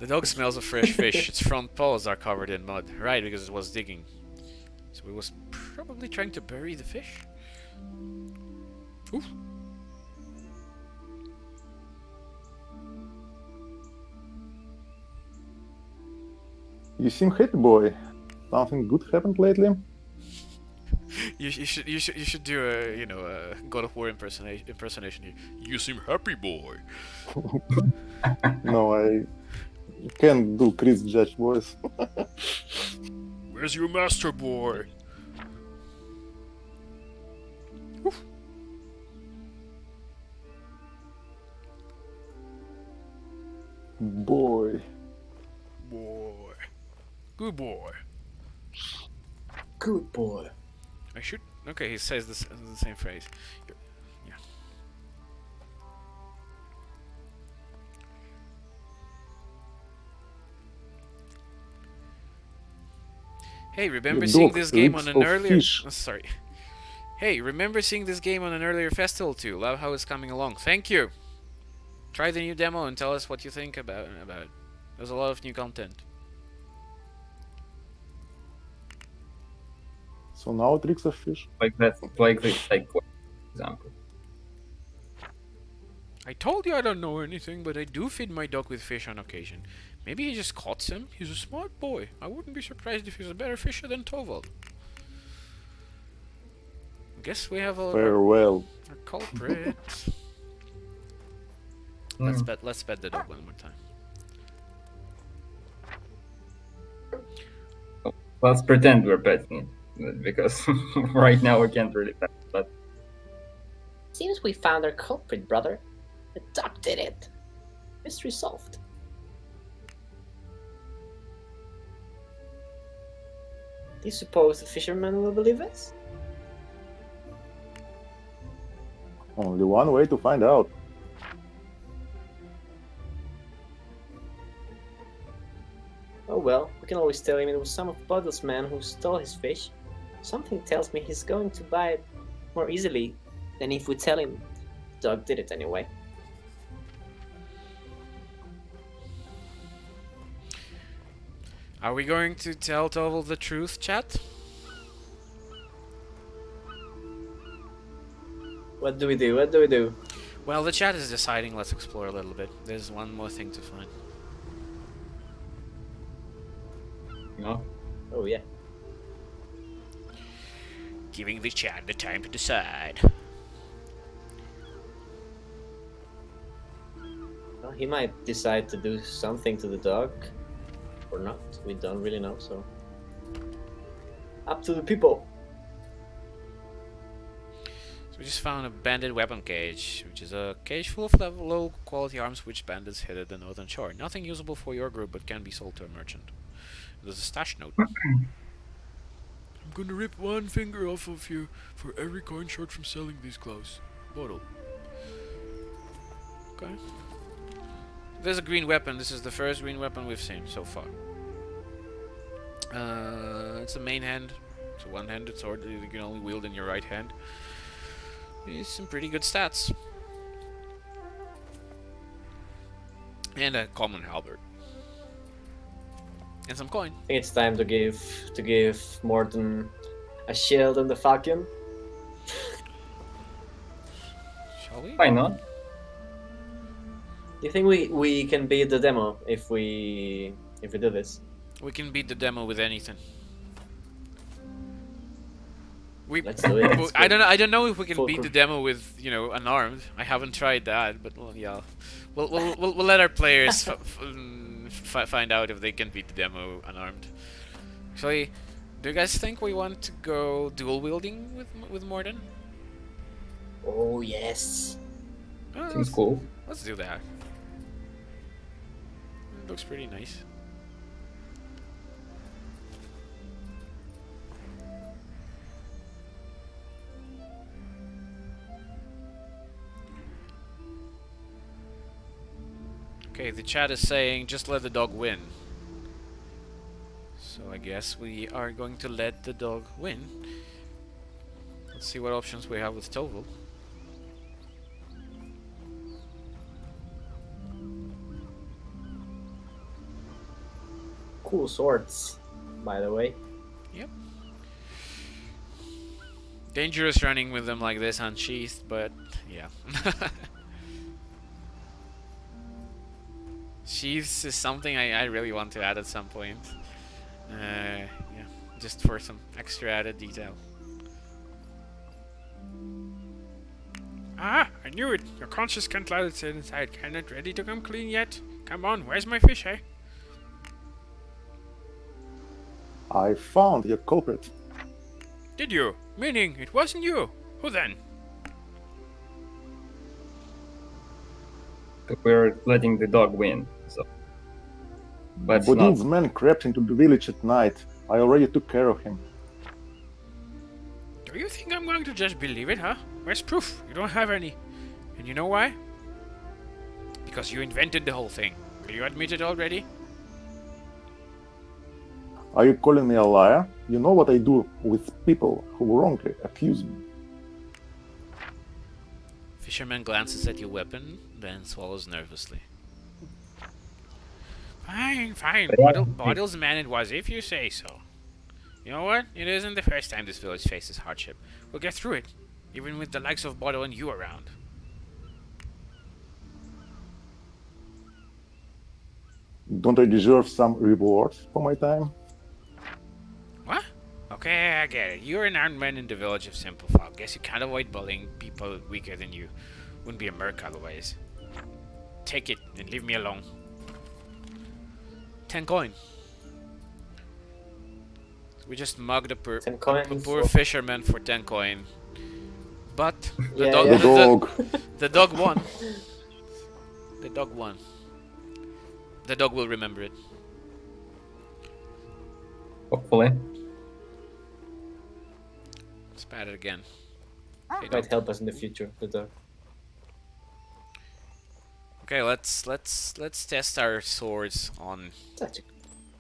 S1: The dog smells of fresh fish. Its front paws are covered in mud. Right, because it was digging. So it was probably trying to bury the fish. Oof.
S3: You seem happy, boy. Something good happened lately?
S1: You should do a a God of War impersonation here. You seem happy, boy.
S3: No, I can't do Chris Judge voice.
S1: Where's your master, boy? Oof.
S3: Boy.
S1: Boy. Good boy.
S4: Good boy.
S1: I should. Okay, he says the same phrase. Yeah. Hey, remember
S3: The
S1: seeing
S3: dog
S1: this game
S3: licks
S1: on an
S3: of
S1: earlier?
S3: fish.
S1: Oh, sorry. Hey, remember seeing this game on an earlier festival too? Love how it's coming along. Thank you. Try the new demo and tell us what you think about it. There's a lot of new content.
S3: So now it reeks of fish.
S2: Like this, for example.
S1: I told you I don't know anything, but I do feed my dog with fish on occasion. Maybe he just caught some. He's a smart boy. I wouldn't be surprised if he's a better fisher than Torvald. Guess we have a
S3: Farewell.
S1: culprit. Let's bet the dog one more time.
S2: Let's pretend we're betting it, because right now we can't really bet. But
S4: Seems we found our culprit, brother. The duck did it. Mystery solved. Do you suppose the fisherman will believe us?
S3: Only one way to find out.
S4: Oh well, we can always tell him it was some of Puddle's men who stole his fish. Something tells me he's going to buy it more easily than if we tell him the dog did it anyway.
S1: Are we going to tell Torvald the truth, chat?
S4: What do we do? What do we do?
S1: Well, the chat is deciding. Let's explore a little bit. There's one more thing to find.
S2: no,
S4: Oh yeah.
S1: Giving the chat the time to decide.
S4: Well, he might decide to do something to the dog. Or not. We don't really know, so. Up to the people.
S1: We just found a bandit weapon cage, which is a cage full of low quality arms which bandits hid at the northern shore. Nothing usable for your group, but can be sold to a merchant. There's a stash note.
S7: I'm gonna rip one finger off of you for every coin short from selling these clothes. Bottle.
S1: Okay. There's a green weapon. This is the first green weapon we've seen so far. It's a main hand. It's a one-handed sword that you can only wield in your right hand. It's some pretty good stats. And a common halberd. And some coin.
S4: I think it's time to give Morton a shield and the falcon.
S1: Shall we?
S2: Why not?
S4: Do you think we can beat the demo if we do this?
S1: We can beat the demo with anything.
S4: Let's do it.
S1: Well, I don't know if we can
S4: Full
S1: beat
S4: crew.
S1: the demo with unarmed. I haven't tried that, but well, yeah, we'll let our players find out if they can beat the demo unarmed. Actually, do you guys think we want to go dual wielding with Morden?
S4: Oh yes.
S2: Seems cool.
S1: Let's do that. It looks pretty nice. Okay, the chat is saying just let the dog win. So I guess we are going to let the dog win. Let's see what options we have with Toval.
S4: Cool swords, by the way.
S1: Yep. Dangerous running with them like this unsheathed, but yeah. Sheaths is something I really want to add at some point. Yeah, just for some extra added detail.
S7: Ah, I knew it. Your conscience can't let it sit inside. Can it ready to come clean yet? Come on, where's my fish, eh?
S3: I found your culprit.
S7: Did you? Meaning it wasn't you. Who then?
S2: We're letting the dog win, so let's not.
S3: Bodin's man crept into the village at night. I already took care of him.
S7: Do you think I'm going to just believe it, huh? Where's proof? You don't have any. And you know why? Because you invented the whole thing. Will you admit it already?
S3: Are you calling me a liar? You know what I do with people who wrongly accuse me.
S1: Fisherman glances at your weapon, then swallows nervously.
S7: Fine, fine.
S2: Yeah.
S7: Bottle's man it was, if you say so. You know what? It isn't the first time this village faces hardship. We'll get through it, even with the likes of Bottle and you around.
S3: Don't I deserve some reward for my time?
S7: What? Okay, I get it. You're an armed man in the village of Simple Folk. Guess you can't avoid bullying people weaker than you. Wouldn't be a merc otherwise. Take it and leave me alone.
S1: 10 coin. We just mugged a
S4: 10 coins.
S1: poor fisherman for 10 coin. But the
S4: Yeah,
S1: dog,
S4: yeah.
S3: The dog.
S1: the dog won. The dog won. The dog will remember it.
S2: Hopefully.
S1: Let's pat it again. Hey,
S4: Might
S1: dog.
S4: help us in the future. The dog.
S1: Okay, let's test our swords on
S4: Such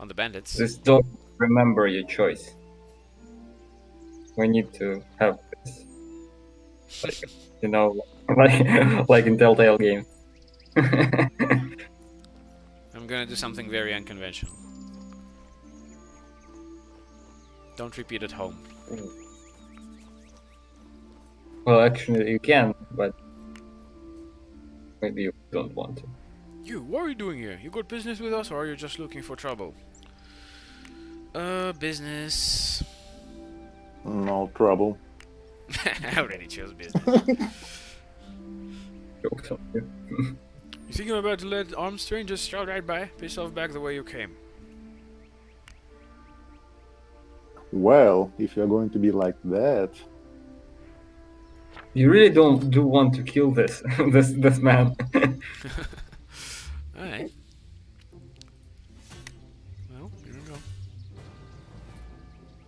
S1: the bandits.
S2: This dog, remember your choice. We need to have this. Like, you know, like in Telltale games.
S1: I'm gonna do something very unconventional. Don't repeat at home.
S2: Well, actually, you can, but maybe you don't want to.
S7: You, what are you doing here? You got business with us or are you just looking for trouble?
S1: Business.
S3: No trouble.
S1: I already chose business.
S2: Jokes on you.
S7: You think I'm about to let armed strangers stroll right by? Piss off back the way you came.
S3: Well, if you're going to be like that,
S2: You really do want to kill this this man.
S1: Alright. Well, here we go.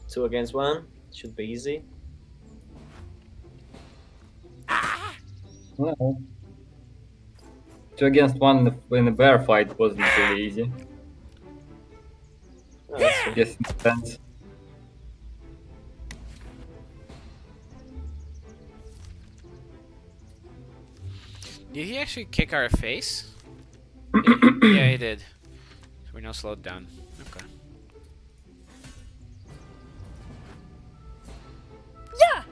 S4: 2 against 1. Should be easy.
S2: Well, 2 against 1 in a bear fight wasn't really easy.
S4: Oh, that's true.
S2: Yes, in a sense.
S1: Did he actually kick our face? Yeah, he did. So we're now slowed down. Okay.
S5: Yeah!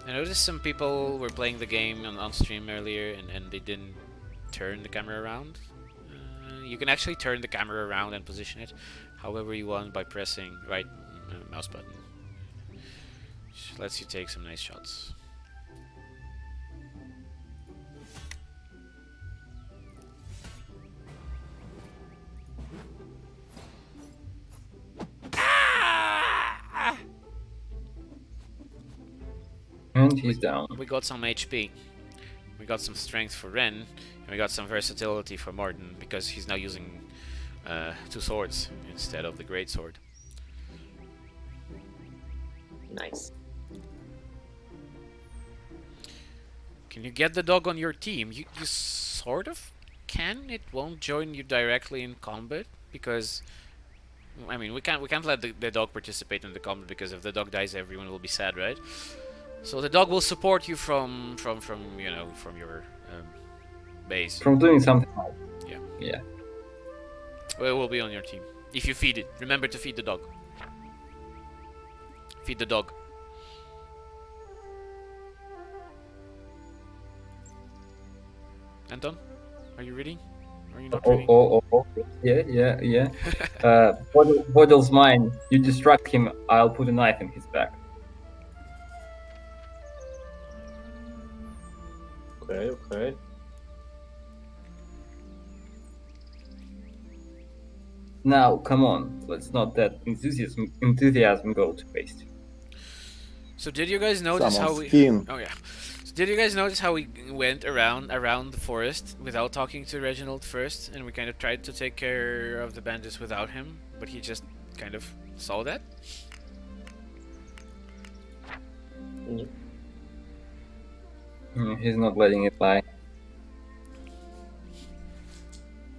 S1: I noticed some people were playing the game on stream earlier and they didn't turn the camera around. You can actually turn the camera around and position it however you want by pressing right mouse button. Which lets you take some nice shots.
S2: And he's down.
S1: We got some HP. We got some strength for Ren, and we got some versatility for Martin because he's now using 2 swords instead of the great sword.
S4: Nice.
S1: Can you get the dog on your team? You sort of can. It won't join you directly in combat because I mean we can't let the dog participate in the combat because if the dog dies, everyone will be sad, right? So the dog will support you from you know from your base.
S2: From doing something else.
S1: Yeah.
S2: Yeah.
S1: Well, it will be on your team if you feed it. Remember to feed the dog. Feed the dog. Anton, are you reading? Are you not reading?
S2: Oh. Yeah. Bodil's mine. You distract him, I'll put a knife in his back.
S4: Okay.
S2: Now, come on. Let's not let enthusiasm go to waste.
S1: So did you guys notice how
S3: Someone's
S1: we?
S3: skin.
S1: Oh yeah. So did you guys notice how we went around the forest without talking to Reginald first, and we kind of tried to take care of the bandits without him, but he just kind of saw that?
S2: He's not letting it lie.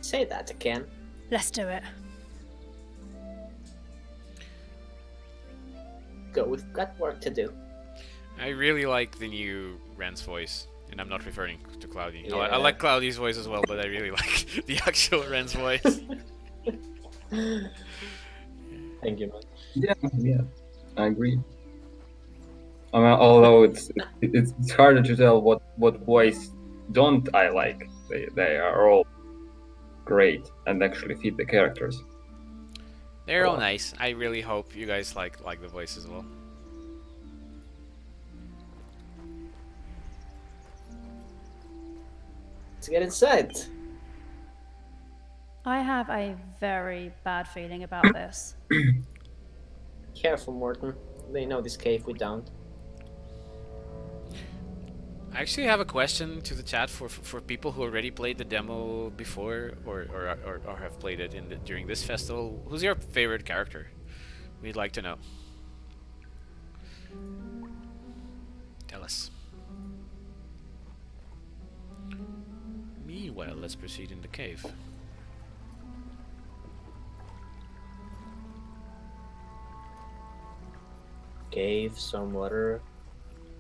S4: Say that again.
S5: Let's do it.
S4: Go, we've got work to do.
S1: I really like the new Ren's voice, and I'm not referring to Cloudy.
S4: Yeah.
S1: I like Cloudy's voice as well, but I really like the actual Ren's voice.
S4: Thank you, man.
S2: Yeah, I agree. I mean, although it's harder to tell what voice don't I like. They are all great and actually fit the characters.
S1: They're all nice. I really hope you guys like the voice as well.
S4: Let's get inside.
S5: I have a very bad feeling about this.
S4: Careful, Morton. They know this cave we don't.
S1: I actually have a question to the chat for people who already played the demo before or have played it during this festival. Who's your favorite character? We'd like to know. Tell us. Meanwhile, let's proceed in the cave.
S4: Cave, some water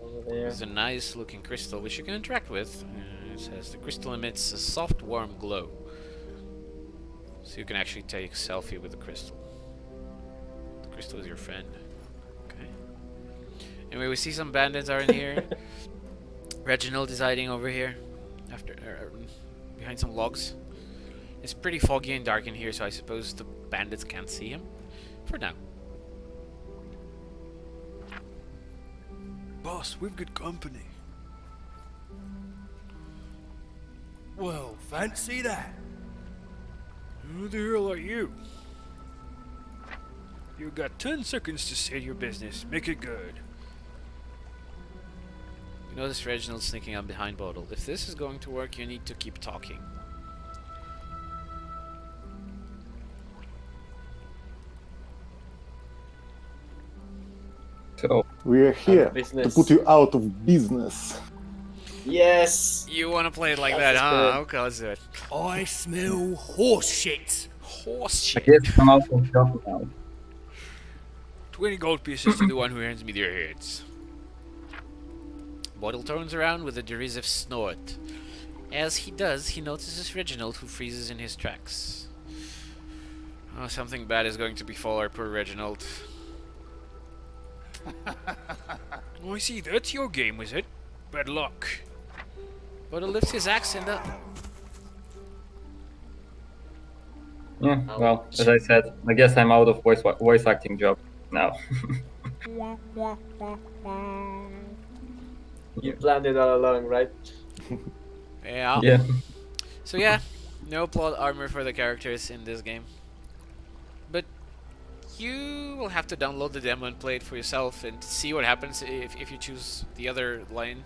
S4: over there.
S1: There's a nice looking crystal which you can interact with. It says the crystal emits a soft warm glow. So you can actually take a selfie with the crystal. The crystal is your friend. Okay. Anyway, we see some bandits are in here. Reginald is hiding over here after behind some logs. It's pretty foggy and dark in here, so I suppose the bandits can't see him for now.
S6: Boss, we've got company. Well, fancy that.
S7: Who the hell are you? You got 10 seconds to say your business. Make it good.
S1: You notice Reginald sneaking up behind Bodil. If this is going to work, you need to keep talking.
S2: So,
S3: We are here to
S4: business.
S3: put you out of business.
S4: Yes.
S1: You want to play it like
S4: That's
S1: that, huh?
S4: good.
S1: Okay, let's do it.
S7: I smell horse shit.
S1: Horse
S2: I
S1: shit.
S2: guess I'm out of job now.
S7: 20 gold pieces to the one who hands me their heads.
S1: Bodil turns around with a derisive snort. As he does, he notices Reginald, who freezes in his tracks. Oh, something bad is going to befall our poor Reginald.
S7: Oh, I see, that's your game, is it? Bad luck.
S1: Bodil lifts his axe and
S2: Yeah, well, as I said, I guess I'm out of voice acting job now.
S4: You planned it all along, right?
S1: yeah.
S2: Yeah.
S1: So yeah, no plot armor for the characters in this game. But you will have to download the demo and play it for yourself and see what happens if you choose the other line.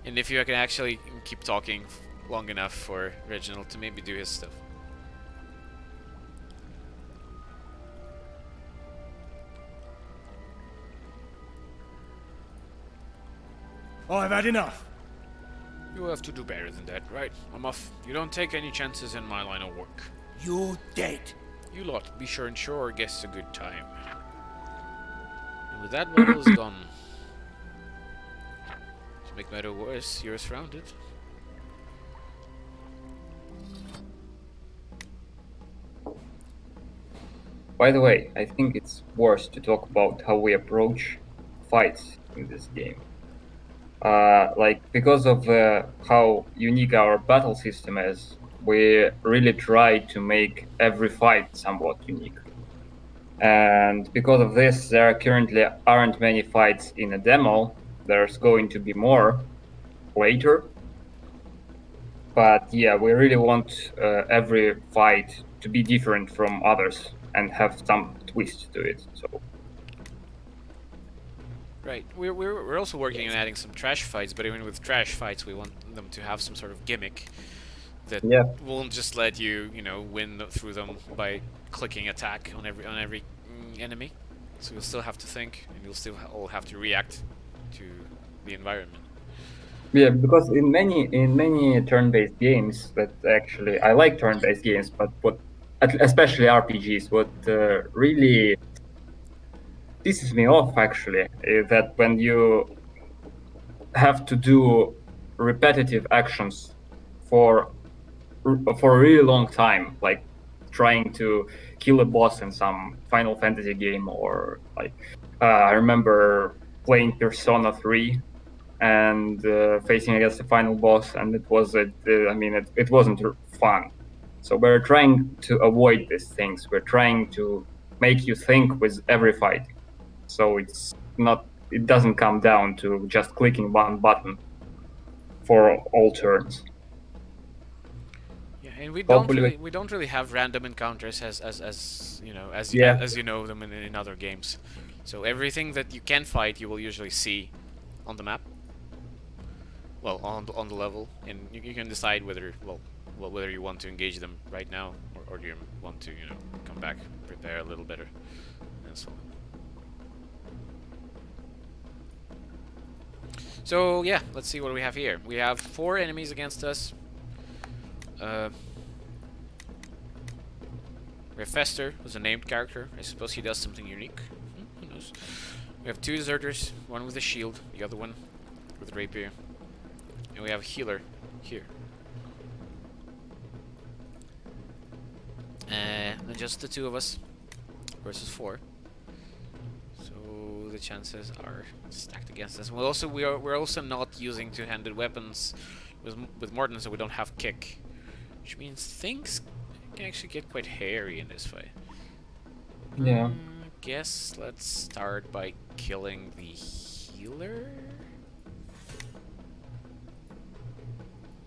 S1: And if you can actually keep talking long enough for Reginald to maybe do his stuff.
S7: I've had enough.
S1: You have to do better than that, right? I'm off. You don't take any chances in my line of work.
S7: You're dead.
S1: You lot, be sure and show our guests a good time. And with that, Bodil is gone. To make matters worse, you're surrounded.
S2: By the way, I think it's worth to talk about how we approach fights in this game. Like, because of how unique our battle system is, we really try to make every fight somewhat unique. And because of this, there currently aren't many fights in a demo. There's going to be more later. But yeah, we really want every fight to be different from others and have some twist to it. So
S1: Right. We're also working on adding some trash fights, but even with trash fights, we want them to have some sort of gimmick that
S2: yeah,
S1: won't just let you, win through them by clicking attack on every enemy. So you'll still have to think, and you'll still all have to react to the environment.
S2: yeah, because in many turn-based games, that actually I like turn-based games, but especially RPGs, what really pisses me off actually is that when you have to do repetitive actions for a really long time, like trying to kill a boss in some Final Fantasy game, or like I remember playing Persona 3 and facing against the final boss, and it wasn't fun. So we're trying to avoid these things. We're trying to make you think with every fight. So it doesn't come down to just clicking one button for all turns.
S1: Yeah, and we
S2: Hopefully
S1: don't really have random encounters as you know them in other games. So everything that you can fight, you will usually see on the map. Well, on the level, and you can decide whether you want to engage them right now, or do you want to come back, prepare a little better, and so on. So yeah, let's see what we have here. We have 4 enemies against us. We have Fester, who's a named character. I suppose he does something unique. Who knows? We have 2 deserters, one with a shield, the other one with a rapier. And we have a healer here. And just the 2 of us versus 4. So the chances are stacked against us. We're also not using 2-handed weapons with Morton, so we don't have kick, which means things can actually get quite hairy in this fight.
S2: Yeah.
S1: Guess let's start by killing the healer.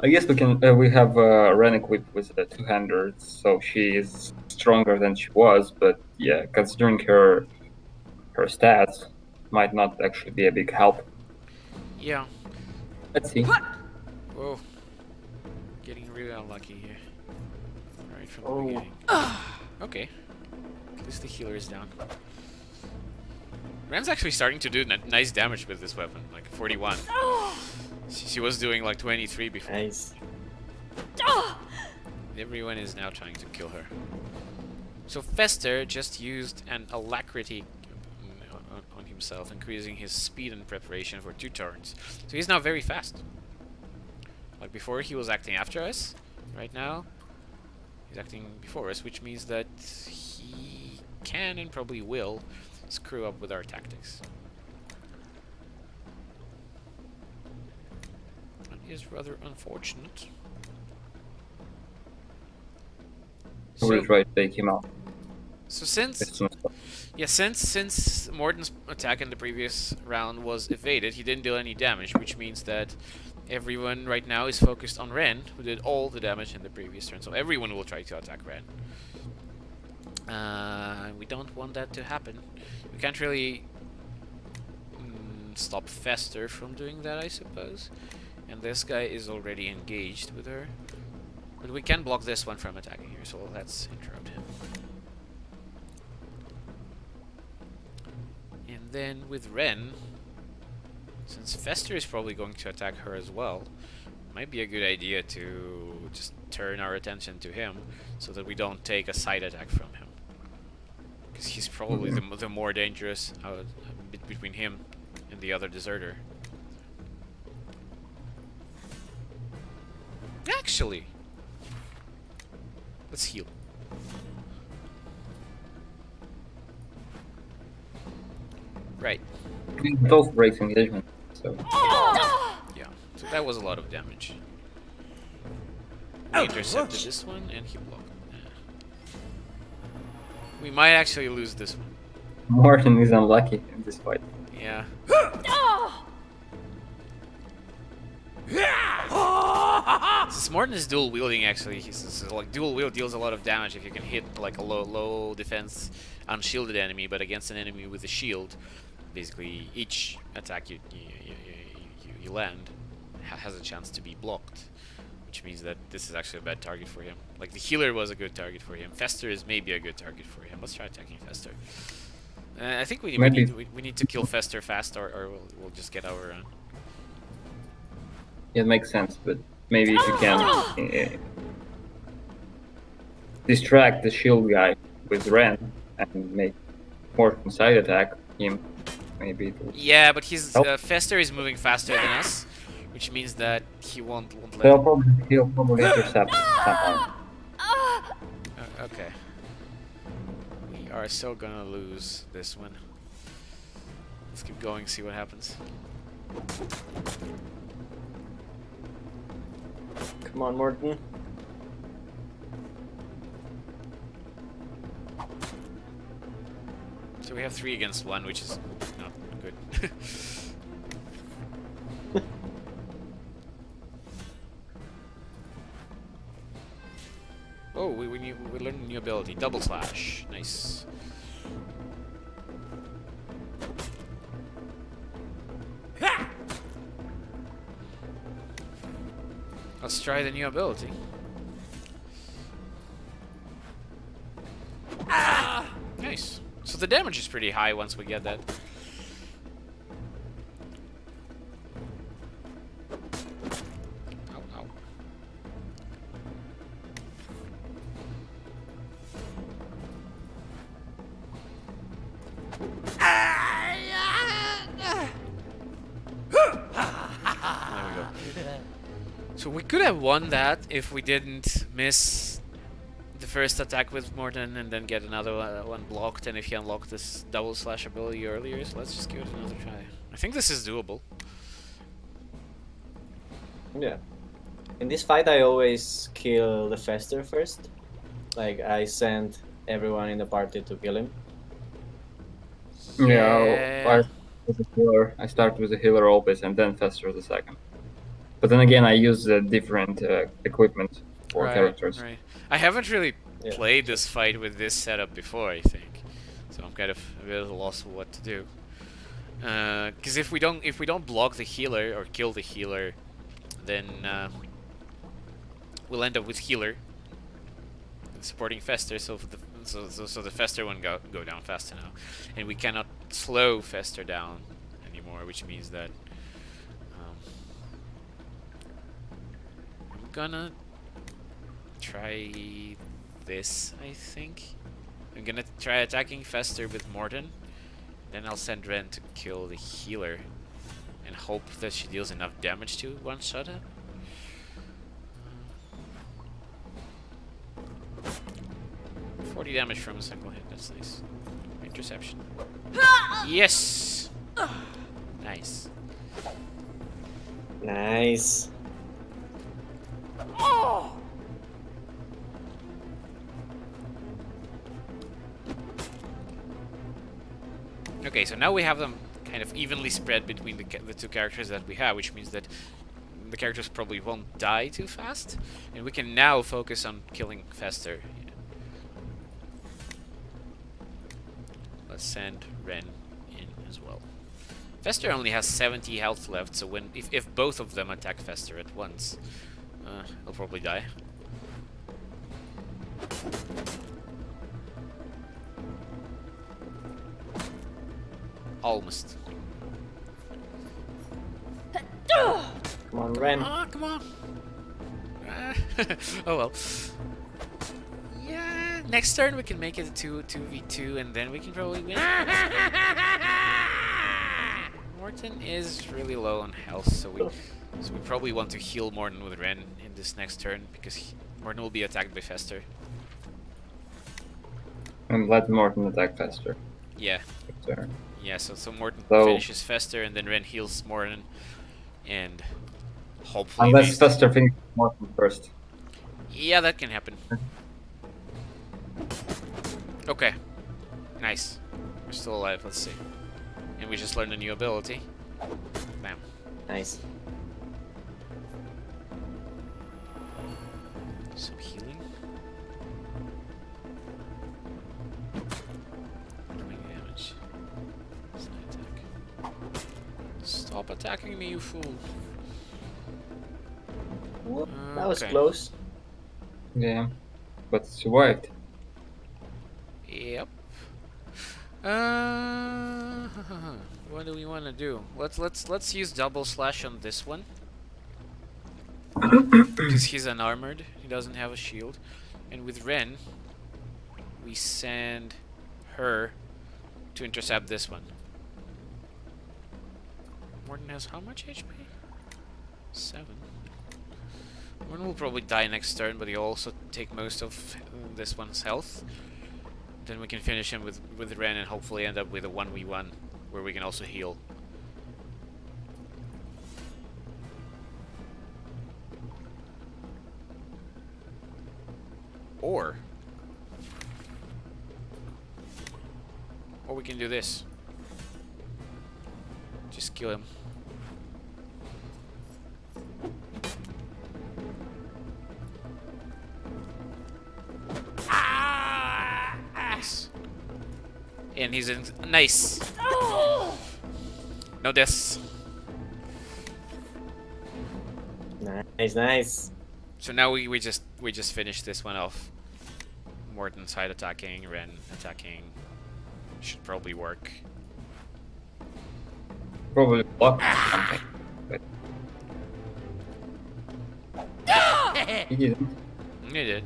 S2: I guess we can. We have Ren equipped with the two-hander, so she is stronger than she was. But yeah, considering her stats, might not actually be a big help.
S1: Yeah.
S2: Let's see.
S1: Whoa. Getting really unlucky here. Right from the beginning. Okay. At least the healer is down. Ren's actually starting to do nice damage with this weapon, like 41. She was doing like 23 before.
S4: Nice.
S1: Everyone is now trying to kill her. So Fester just used an alacrity on himself, increasing his speed and preparation for 2 turns. So he's now very fast. Like before he was acting after us, right now he's acting before us, which means that he can and probably will screw up with our tactics. That is rather unfortunate.
S2: We'll try to take him out.
S1: So since Morden's attack in the previous round was evaded, he didn't deal any damage, which means that everyone right now is focused on Ren, who did all the damage in the previous turn. So everyone will try to attack Ren. We don't want that to happen. We can't really stop Fester from doing that, I suppose. And this guy is already engaged with her. But we can block this one from attacking here, so let's interrupt him. And then with Ren, since Fester is probably going to attack her as well, it might be a good idea to just turn our attention to him so that we don't take a side attack from him. Because he's probably the more dangerous between him and the other deserter. Actually, let's heal. Right.
S2: Both breaks engagement. So
S1: Yeah. So that was a lot of damage. We intercepted this one and he blocked. We might actually lose this one.
S2: Morton is unlucky in this fight.
S1: Yeah. Since Morton is dual wielding, actually, like dual wield deals a lot of damage if you can hit like a low defense unshielded enemy, but against an enemy with a shield, basically each attack you land has a chance to be blocked, which means that this is actually a bad target for him. Like the healer was a good target for him. Fester is maybe a good target for him. Let's try attacking Fester. I think we need to kill Fester fast, or we'll just get our.
S2: It makes sense, but maybe if you can distract the shield guy with Ren and make Morton side attack him, maybe it will.
S1: Yeah, but his Fester is moving faster than us, which means that he won't let.
S2: He'll probably intercept somehow.
S1: Okay. We are still gonna lose this one. Let's keep going, see what happens.
S4: Come on, Morton.
S1: So we have 3 against 1, which is not good. Oh, we learned a new ability, double slash. Nice. Let's try the new ability. Nice. So the damage is pretty high once we get that. Ow, ow. There we go. So we could have won that if we didn't miss the first attack with Morton and then get another one blocked, and if he unlocked this double slash ability earlier. So let's just give it another try. I think this is doable.
S4: Yeah. In this fight, I always kill the Fester first. Like, I send everyone in the party to kill him.
S2: Yeah, I start with a healer always, and then Fester the second. But then again, I use different equipment for
S1: Right,
S2: characters.
S1: right. I haven't really
S4: Yeah.
S1: played this fight with this setup before, I think, so I'm kind of a bit at a loss of what to do. Because if we don't block the healer or kill the healer, then we'll end up with healer supporting Fester, so the Fester won't go down fast enough, and we cannot slow Fester down anymore, which means that I'm gonna try this. I think I'm gonna try attacking Fester with Morton, then I'll send Ren to kill the healer and hope that she deals enough damage to one-shot it. 40 damage from a single hit, that's nice. Interception. Yes! Nice.
S4: Nice.
S1: Okay, so now we have them kind of evenly spread between the two characters that we have, which means that the characters probably won't die too fast, and we can now focus on killing Fester. Let's send Ren in as well. Fester only has 70 health left, so if both of them attack Fester at once, he'll probably die. Almost.
S4: Come on, Ren.
S1: Ah, come on. Oh well. Yeah, next turn we can make it a 2v2 and then we can probably win. Morton is really low on health, so we probably want to heal Morton with Ren in this next turn because Morton will be attacked by Fester.
S2: And let Morton attack faster.
S1: Yeah.
S2: Sorry.
S1: Yeah, so Morton
S2: So-
S1: finishes Fester and then Ren heals Morton and hopefully
S2: Unless
S1: these-
S2: Fester finishes Morton first.
S1: Yeah, that can happen. Okay. Nice. We're still alive, let's see. And we just learned a new ability. Bam.
S4: Nice.
S1: Some healing. Doing damage. Side attack. Stop attacking me, you fool.
S4: Whoop, that was
S1: Okay.
S4: close.
S2: Yeah. But it survived.
S1: Yep. What do we want to do? Let's use double slash on this one because he's unarmored. He doesn't have a shield. And with Ren, we send her to intercept this one. Morton has how much HP? 7. Morton will probably die next turn, but he'll also take most of this one's health. Then we can finish him with Ren and hopefully end up with a 1v1 where we can also heal. Or we can do this. Just kill him. Nice. And he's in. Nice. No deaths.
S4: Nice, nice.
S1: So now we just finished this one off. Morton side attacking, Ren attacking. Should probably work.
S2: Probably block something. But he didn't.
S1: He did.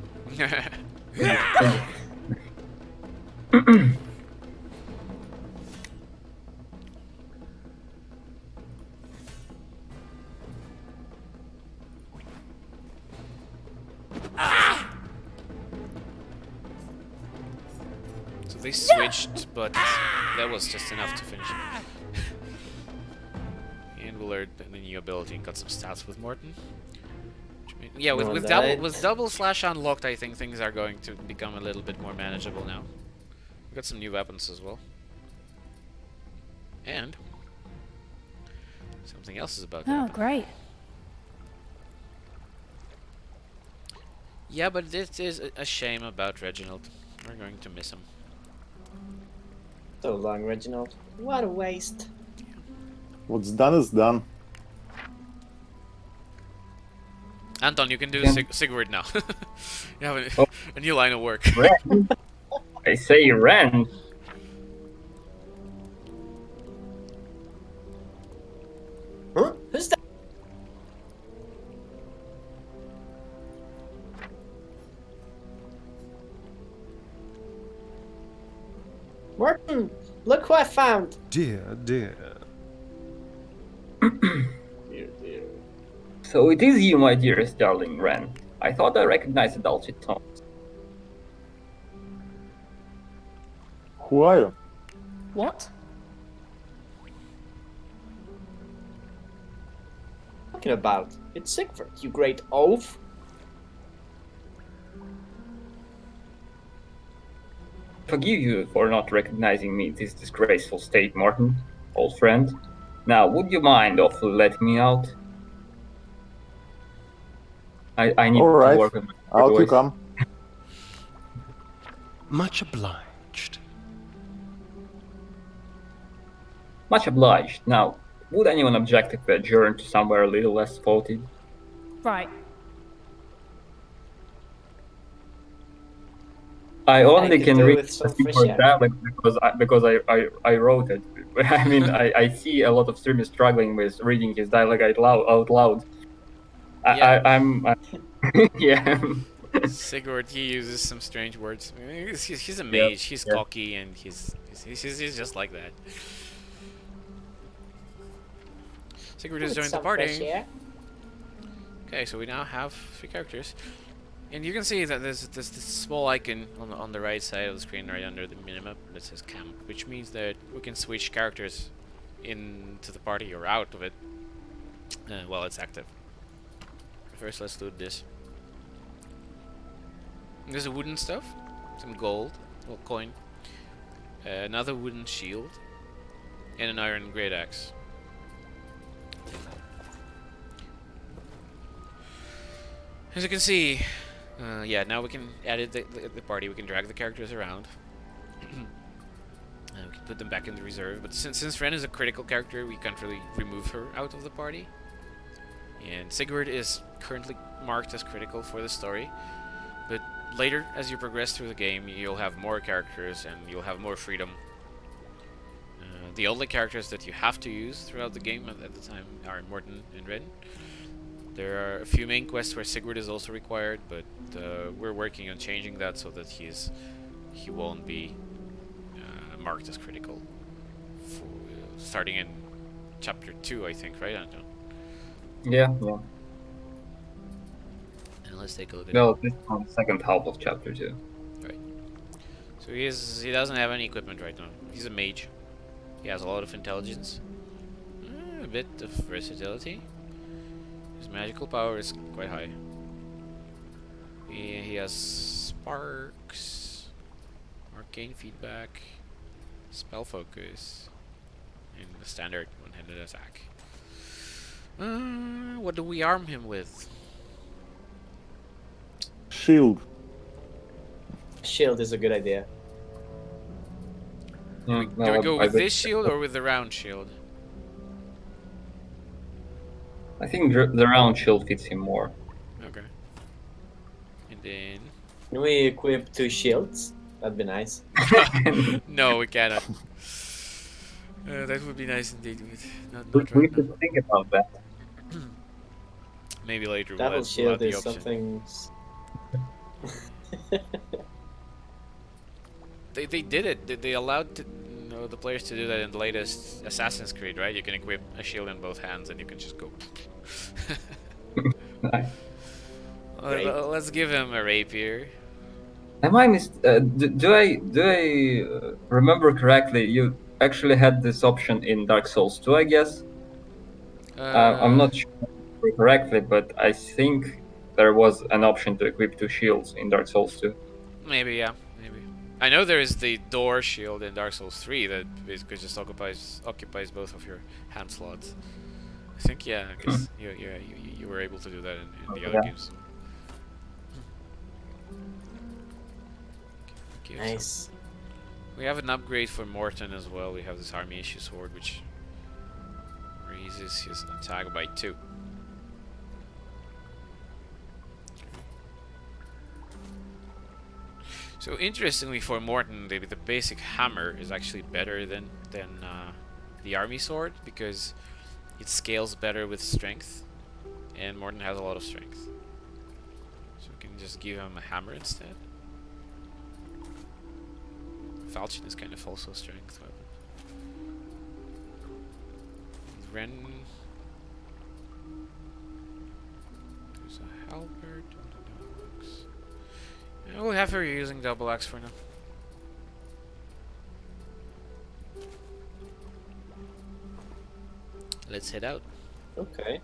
S1: So they switched, but that was just enough to finish him. And we learned the new ability and got some stats with Morton. Yeah,
S4: No one
S1: with
S4: died.
S1: double slash unlocked, I think things are going to become a little bit more manageable now. We got some new weapons as well. And something else is about to
S5: Oh,
S1: happen.
S5: great.
S1: Yeah, but this is a shame about Reginald. We're going to miss him.
S4: So long, Reginald. What a waste.
S3: What's done is done.
S1: Anton, you can do
S2: Can-
S1: Sigurd now. You have
S2: Oh.
S1: a new line of work.
S2: Ren. I say Ren.
S4: Huh? Who's that? Martin, look who I found.
S6: Dear, dear.
S4: Dear, dear.
S2: So it is you, my dearest darling Ren. I thought I recognized the dulcet tones.
S3: Who are you?
S5: What?
S4: Talking about? It's Sigurd, you great oaf.
S2: Forgive you for not recognizing me in this disgraceful state, Martin, old friend. Now, would you mind awfully letting me out? I need
S3: All
S2: to
S3: right.
S2: work on my
S3: Out you
S2: voice.
S3: come.
S6: Much obliged.
S2: Much obliged. Now, would anyone object if we adjourn to somewhere a little less spotted?
S5: Right.
S2: I only
S4: could
S2: can
S4: do
S2: read
S4: with some
S2: the
S4: fresh
S2: Sigurd
S4: air.
S2: dialog because I wrote it. I mean, I see a lot of streamers struggling with reading his dialogue out loud.
S1: Yeah.
S2: I'm yeah.
S1: Sigurd, he uses some strange words. He's a
S2: Yeah,
S1: mage. He's
S2: yeah.
S1: cocky, and he's just like that. Sigurd has
S4: With
S1: joined the
S4: some fresh
S1: party.
S4: air.
S1: Okay, so we now have 3 characters, and you can see that there's this small icon on the right side of the screen, right under the minimap, that says camp, which means that we can switch characters into the party or out of it while it's active. First, let's loot this. There's a wooden stuff, some gold, well, coin, another wooden shield, and an iron great axe. As you can see, yeah, now we can edit the party. We can drag the characters around. We can put them back in the reserve. But since Ren is a critical character, we can't really remove her out of the party. And Sigurd is currently marked as critical for the story. But later, as you progress through the game, you'll have more characters and you'll have more freedom. The only characters that you have to use throughout the game at the time are Morten and Ren. There are a few main quests where Sigurd is also required, but we're working on changing that so that he won't be marked as critical. Starting in chapter 2, I think, right, Anton?
S2: Yeah.
S1: And let's take a look at
S2: No, this is on the second half of chapter 2.
S1: Right. So he doesn't have any equipment right now. He's a mage. He has a lot of intelligence, a bit of versatility. His magical power is quite high. He has sparks, arcane feedback, spell focus, and the standard one-handed attack. What do we arm him with?
S3: Shield.
S4: Shield is a good idea.
S2: Yeah,
S1: Do we go with this shield or with the round shield?
S2: I think the round shield fits him more.
S1: Okay. And then...
S4: Can we equip 2 shields? That'd be nice.
S1: No, we cannot. That would be nice indeed. Not
S2: We
S1: right now.
S2: should think about that.
S1: Maybe later
S4: Double
S1: we'll have
S4: shield
S1: the
S4: is
S1: option.
S4: something.
S1: They did it. They allowed the players to do that in the latest Assassin's Creed, right? You can equip a shield in both hands and you can just go.
S2: Nice.
S4: Great.
S1: Let's give him a rapier.
S2: Am I do I remember correctly? You actually had this option in Dark Souls 2, I guess. I'm not sure correctly, but I think there was an option to equip 2 shields in Dark Souls 2.
S1: Maybe, yeah, maybe. I know there is the door shield in Dark Souls 3 that basically just occupies both of your hand slots. I think, yeah, because you were able to do that in the other
S2: Yeah.
S1: games. Give
S4: Nice.
S1: We have an upgrade for Morton as well. We have this army issue sword, which raises his attack by 2. So interestingly, for Morton, the basic hammer is actually better than the army sword because it scales better with strength, and Morton has a lot of strength. So we can just give him a hammer instead. Falchion is kind of also a strength weapon. Ren. There's a halberd. Yeah, we'll have her using double axe for now. Let's head out.
S4: Okay.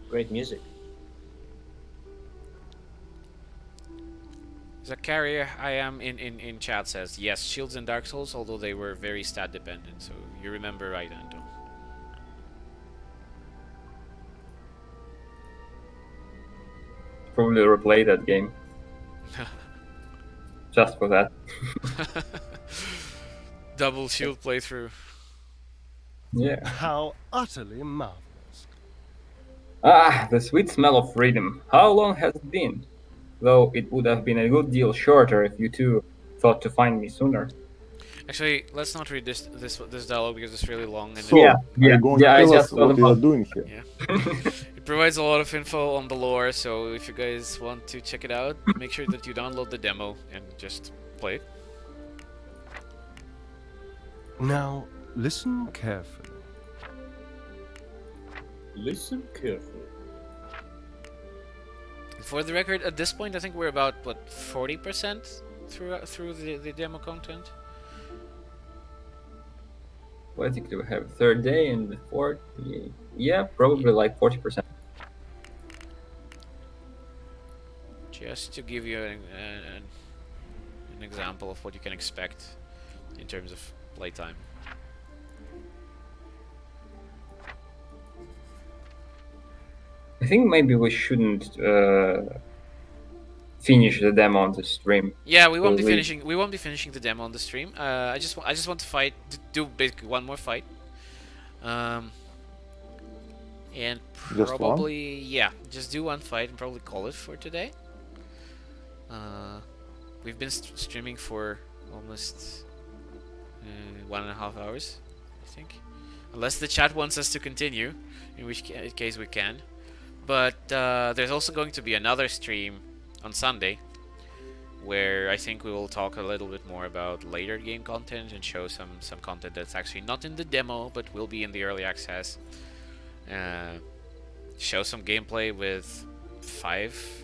S4: Great music.
S1: Zakaria, I am in chat says yes, shields in Dark Souls, although they were very stat dependent. So you remember right, Anto.
S2: Probably replay that game. Just for that.
S1: Double shield playthrough.
S2: Yeah.
S6: How utterly marvelous.
S2: Ah, the sweet smell of freedom. How long has it been? Though it would have been a good deal shorter if you two thought to find me sooner.
S1: Actually, let's not read this dialogue because it's really long and
S3: So,
S2: Yeah,
S3: are you going
S2: I
S3: to tell
S2: just
S3: us what
S2: thought
S3: you are
S2: about-
S3: doing here?
S1: it provides a lot of info on the lore. So if you guys want to check it out, make sure that you download the demo and just play it.
S6: Now, listen carefully.
S4: Listen carefully.
S1: For the record, at this point, I think we're about what 40% through the demo content.
S2: Basically, we have third day and the fourth. Yeah, probably like 40%.
S1: Just to give you an example of what you can expect in terms of playtime.
S2: I think maybe we shouldn't finish the demo on the stream.
S1: Yeah, we won't be
S2: Will we-
S1: finishing. We won't be finishing the demo on the stream. I just want to do basically one more fight. And
S3: Just one?
S1: probably just do one fight and probably call it for today. We've been streaming for almost 1.5 hours, I think, unless the chat wants us to continue, in which case we can. But there's also going to be another stream on Sunday, where I think we will talk a little bit more about later game content and show some content that's actually not in the demo but will be in the early access. Show some gameplay with 5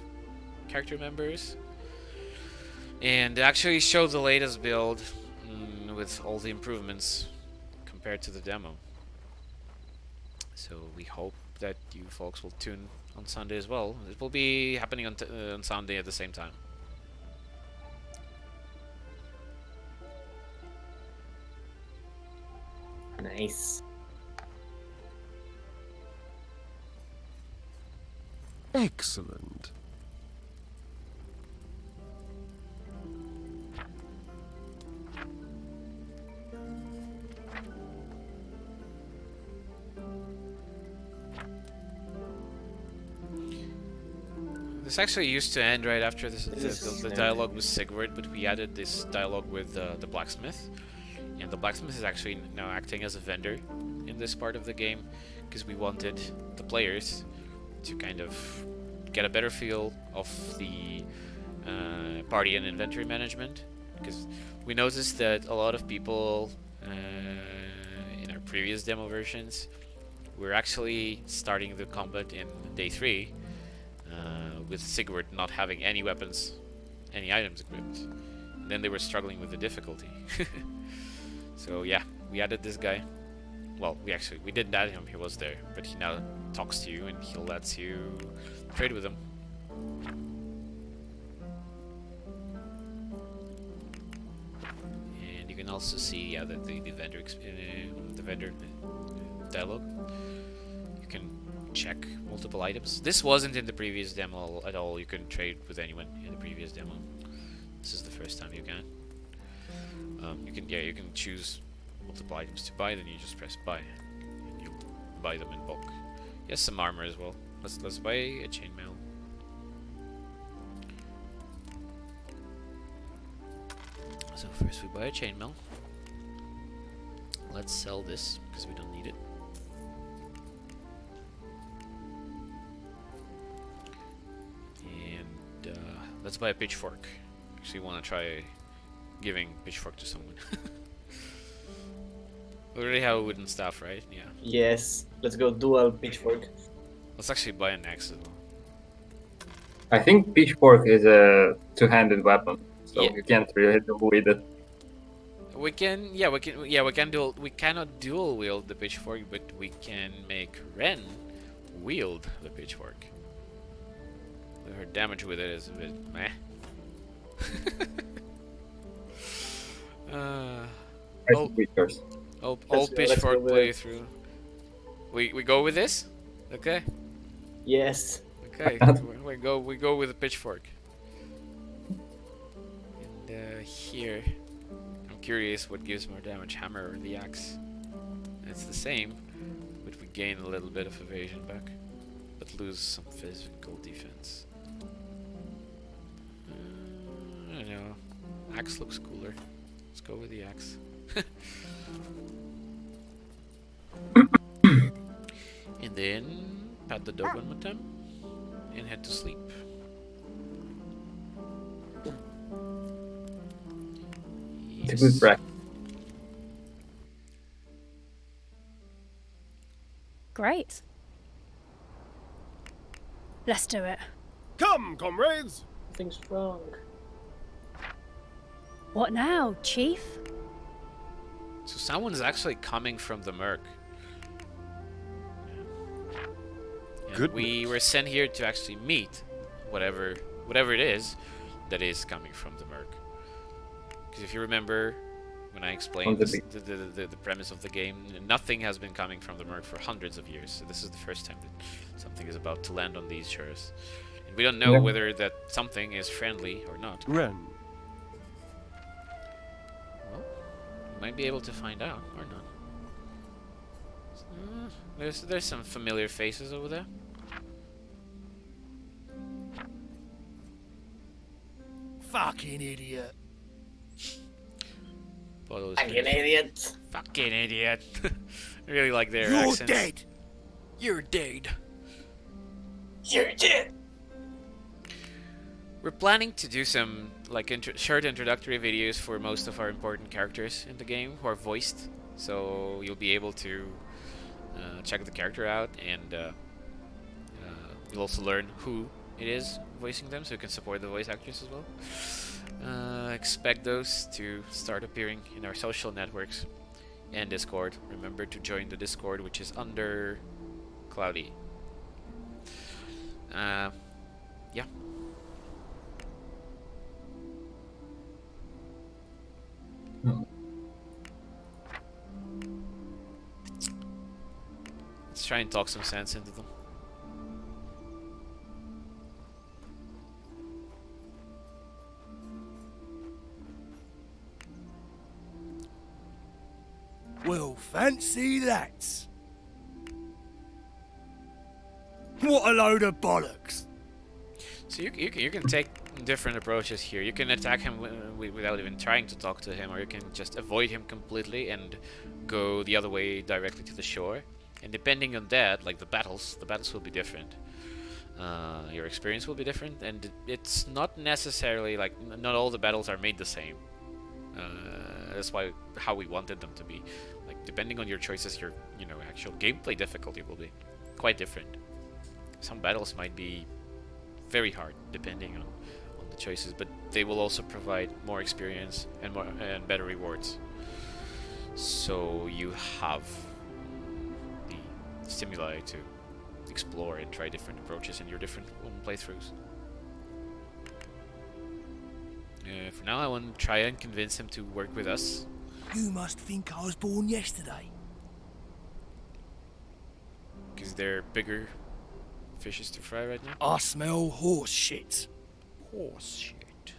S1: character members, and actually show the latest build with all the improvements compared to the demo. So we hope that you folks will tune on Sunday as well. It will be happening on Sunday at the same time.
S4: Nice.
S6: Excellent.
S1: This actually used to end right after this,
S4: This
S1: the
S4: is
S1: dialogue with Sigurd, but we added this dialogue with the blacksmith. And the blacksmith is actually now acting as a vendor in this part of the game, because we wanted the players to kind of get a better feel of the party and inventory management, because we noticed that a lot of people in our previous demo versions were actually starting the combat in day 3 with Sigurd not having any weapons, any items equipped. And then they were struggling with the difficulty. So yeah, we added this guy. Well, we didn't add him, he was there, but he now talks to you and he lets you trade with him. And you can also see that the vendor dialogue. You can check multiple items. This wasn't in the previous demo at all. You couldn't trade with anyone in the previous demo. This is the first time you can. You can choose multiple items to buy. Then you just press buy, and you buy them in bulk. Yes, some armor as well. Let's buy a chainmail. So first we buy a chainmail. Let's sell this because we don't need it. And let's buy a pitchfork. Actually, want to try giving pitchfork to someone. We already have a wooden staff, right? Yeah.
S4: Yes, let's go dual pitchfork.
S1: Let's actually buy an axe as well.
S2: I think pitchfork is a two-handed weapon, so
S1: Yeah.
S2: you can't really do with it.
S1: We cannot dual wield the pitchfork, but we can make Ren wield the pitchfork. Her damage with it is a bit meh.
S2: Price creatures.
S1: All
S4: Let's go
S1: pitchfork
S4: with it.
S1: playthrough. We go with this? Okay.
S4: Yes.
S1: Okay. we go with the pitchfork. And here, I'm curious what gives more damage, hammer or the axe? It's the same, but we gain a little bit of evasion back, but lose some physical defense. I don't know. Axe looks cooler. Let's go with the axe. And then pat the dog one more time and head to sleep.
S2: It's a good practice.
S5: Great. Let's do it.
S6: Come, comrades!
S4: Nothing's wrong.
S5: What now, Chief?
S1: So someone's actually coming from the Merc. And
S6: Goodness.
S1: we were sent here to actually meet whatever it is that is coming from the Merc. Because if you remember, when I explained the premise of the game, nothing has been coming from the Merc for hundreds of years. So this is the first time that something is about to land on these shores. And we don't know whether that something is friendly or not.
S6: Ren,
S1: Well, we might be able to find out or not. There's some familiar faces over there.
S6: fucking idiot.
S4: Fucking idiot.
S1: Fucking idiot. I really like their
S6: You're
S1: accents.
S6: dead.
S1: You're dead.
S4: You're dead.
S1: We're planning to do some like short introductory videos for most of our important characters in the game who are voiced, so you'll be able to check the character out, and you'll also learn who it is voicing them, so you can support the voice actors as well. Expect those to start appearing in our social networks and Discord. Remember to join the Discord, which is under Cloudy. Yeah. Let's try and talk some sense into them.
S6: Well, fancy that. What a load of bollocks.
S1: So you can take different approaches here. You can attack him without even trying to talk to him, or you can just avoid him completely and go the other way directly to the shore. And depending on that, like the battles will be different. Your experience will be different, and it's not necessarily like not all the battles are made the same. That's how we wanted them to be. Like depending on your choices, your actual gameplay difficulty will be quite different. Some battles might be very hard depending on the choices, but they will also provide more experience and better rewards. So you have the stimuli to explore and try different approaches in your different playthroughs. For now, I want to try and convince him to work with us.
S6: You must think I was born yesterday.
S1: Is there bigger fishes to fry right now?
S6: I smell horse shit.
S1: Horse shit.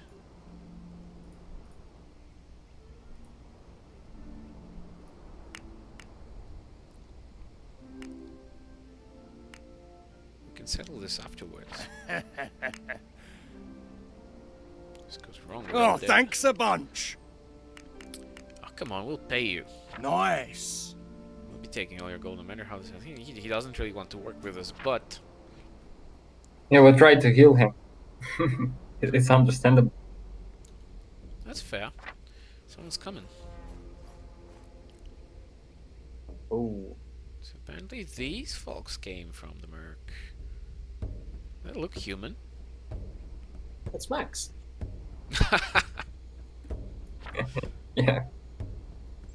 S1: We can settle this afterwards. This goes wrong.
S6: Oh, thanks a bunch.
S1: Oh, come on, we'll pay you.
S6: Nice.
S1: We'll be taking all your gold, no matter how this. He doesn't really want to work with us, but
S2: Yeah, we tried to heal him. It's understandable.
S1: that's fair. Someone's coming.
S4: Oh,
S1: So apparently these folks came from the Merc. They look human.
S4: that's Max.
S2: Yeah.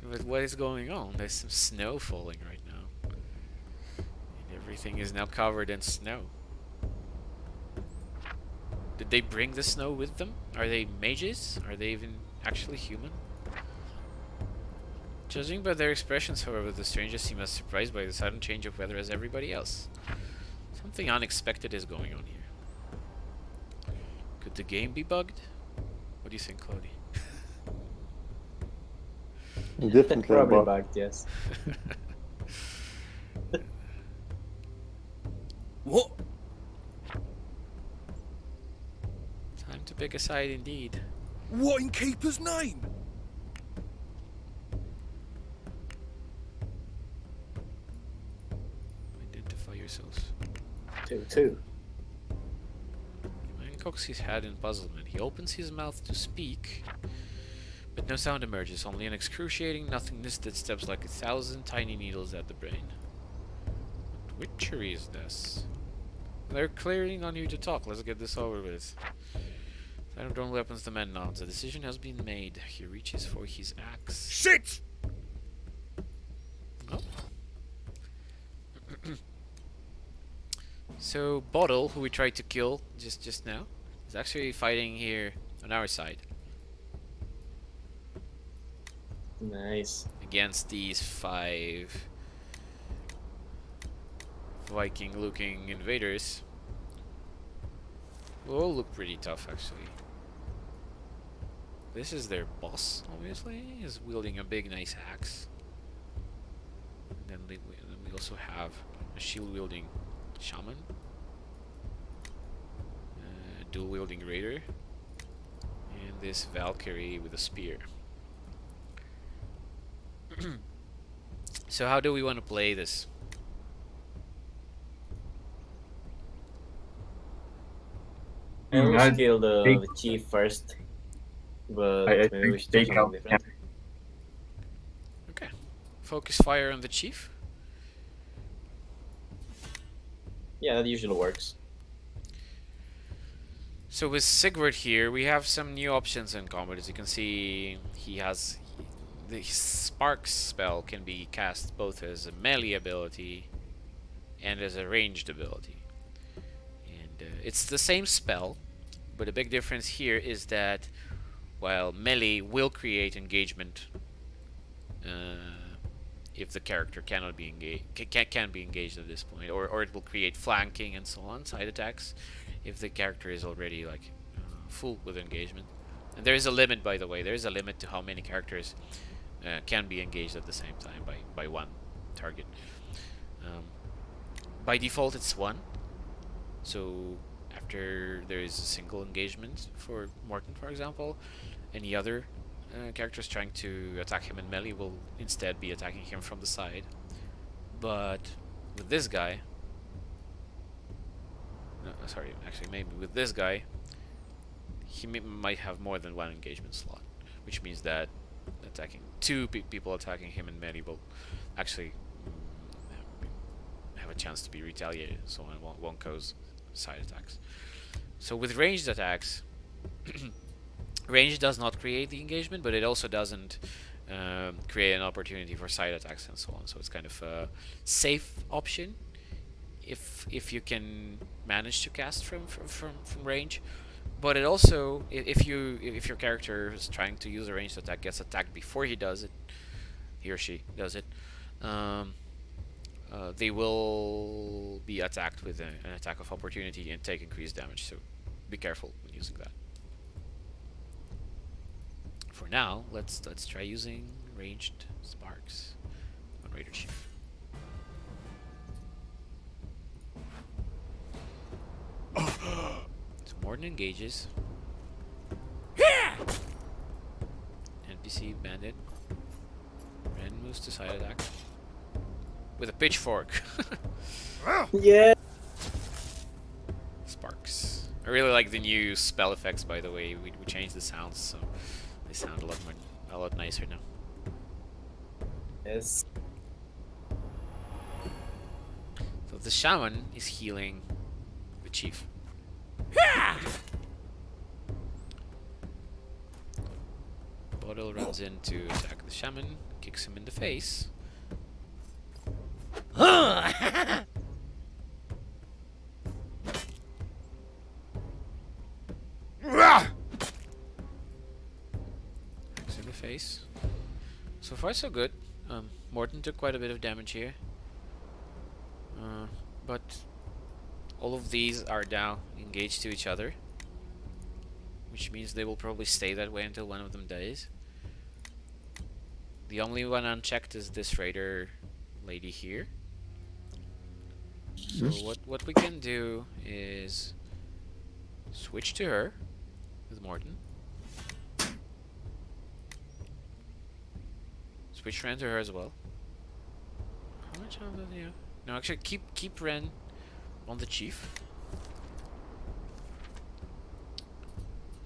S1: But what is going on? There's some snow falling right now. And everything is now covered in snow. Did they bring the snow with them? Are they mages? Are they even actually human? Judging by their expressions, however, the strangers seem as surprised by the sudden change of weather as everybody else. Something unexpected is going on here. Could the game be bugged? What do you think, Cloudy?
S3: Definitely
S4: Probably
S3: about
S4: bugged, yes.
S6: What?
S1: Time to pick a side indeed.
S6: What in Keeper's name?
S1: Identify yourselves.
S4: 2-2.
S1: The man cocks his head in puzzlement. He opens his mouth to speak, but no sound emerges, only an excruciating nothingness that stabs like 1,000 tiny needles at the brain. What witchery is this? They're clearing on you to talk. Let's get this over with. Sign of drawn weapons, the man nods. A decision has been made. He reaches for his axe.
S6: Shit!
S1: Oh. So Bottle, who we tried to kill just now, is actually fighting here on our side
S4: Nice.
S1: against these 5 Viking-looking invaders. Who all look pretty tough, actually. This is their boss, obviously. He's wielding a big, nice axe. And then we also have a shield-wielding shaman, dual-wielding raider, and this Valkyrie with a spear. So how do we want to play this?
S4: I will
S2: I'd
S4: kill the
S2: take-
S4: chief first. But
S2: I
S4: maybe
S2: think
S4: we should do
S2: take
S4: something
S2: out
S4: different.
S1: Okay. Focus fire on the chief.
S4: Yeah, that usually works.
S1: So with Sigurd here, we have some new options in combat. As you can see, he has the Sparks spell can be cast both as a melee ability and as a ranged ability. And it's the same spell, but the big difference here is that while melee will create engagement if the character cannot be engaged, can be engaged at this point, or it will create flanking and so on, side attacks, if the character is already like full with engagement. And there is a limit, by the way. There is a limit to how many characters can be engaged at the same time by one target. By default, it's 1. So after there is a single engagement for Morton, for example, any other characters trying to attack him in melee will instead be attacking him from the side. But with this guy, no, sorry, actually maybe with this guy, he might have more than 1 engagement slot, which means that attacking 2 people attacking him in melee will actually have a chance to be retaliated, so on won't cause side attacks. So with ranged attacks, range does not create the engagement, but it also doesn't create an opportunity for side attacks and so on. So it's kind of a safe option if you can manage to cast from range. But it also, if your character is trying to use a ranged attack, gets attacked before he does it, he or she does it, they will be attacked with an attack of opportunity and take increased damage. So be careful when using that. For now, let's try using ranged sparks on Raider Chief. So Morden engages. NPC bandit. Ren moves to side attack with a pitchfork.
S4: Yeah.
S1: Sparks. I really like the new spell effects, by the way. We changed the sounds, so they sound a lot nicer now.
S4: Yes.
S1: So the shaman is healing the chief. Bottle runs in to attack the shaman, kicks him in the face. Kicks in the face. So far so good. Morton took quite a bit of damage here. But all of these are now engaged to each other, which means they will probably stay that way until one of them dies. The only one unchecked is this raider lady here. So what we can do is switch to her with Morton. Switch Ren to her as well. How much of that do you have? No, actually keep Ren on the chief.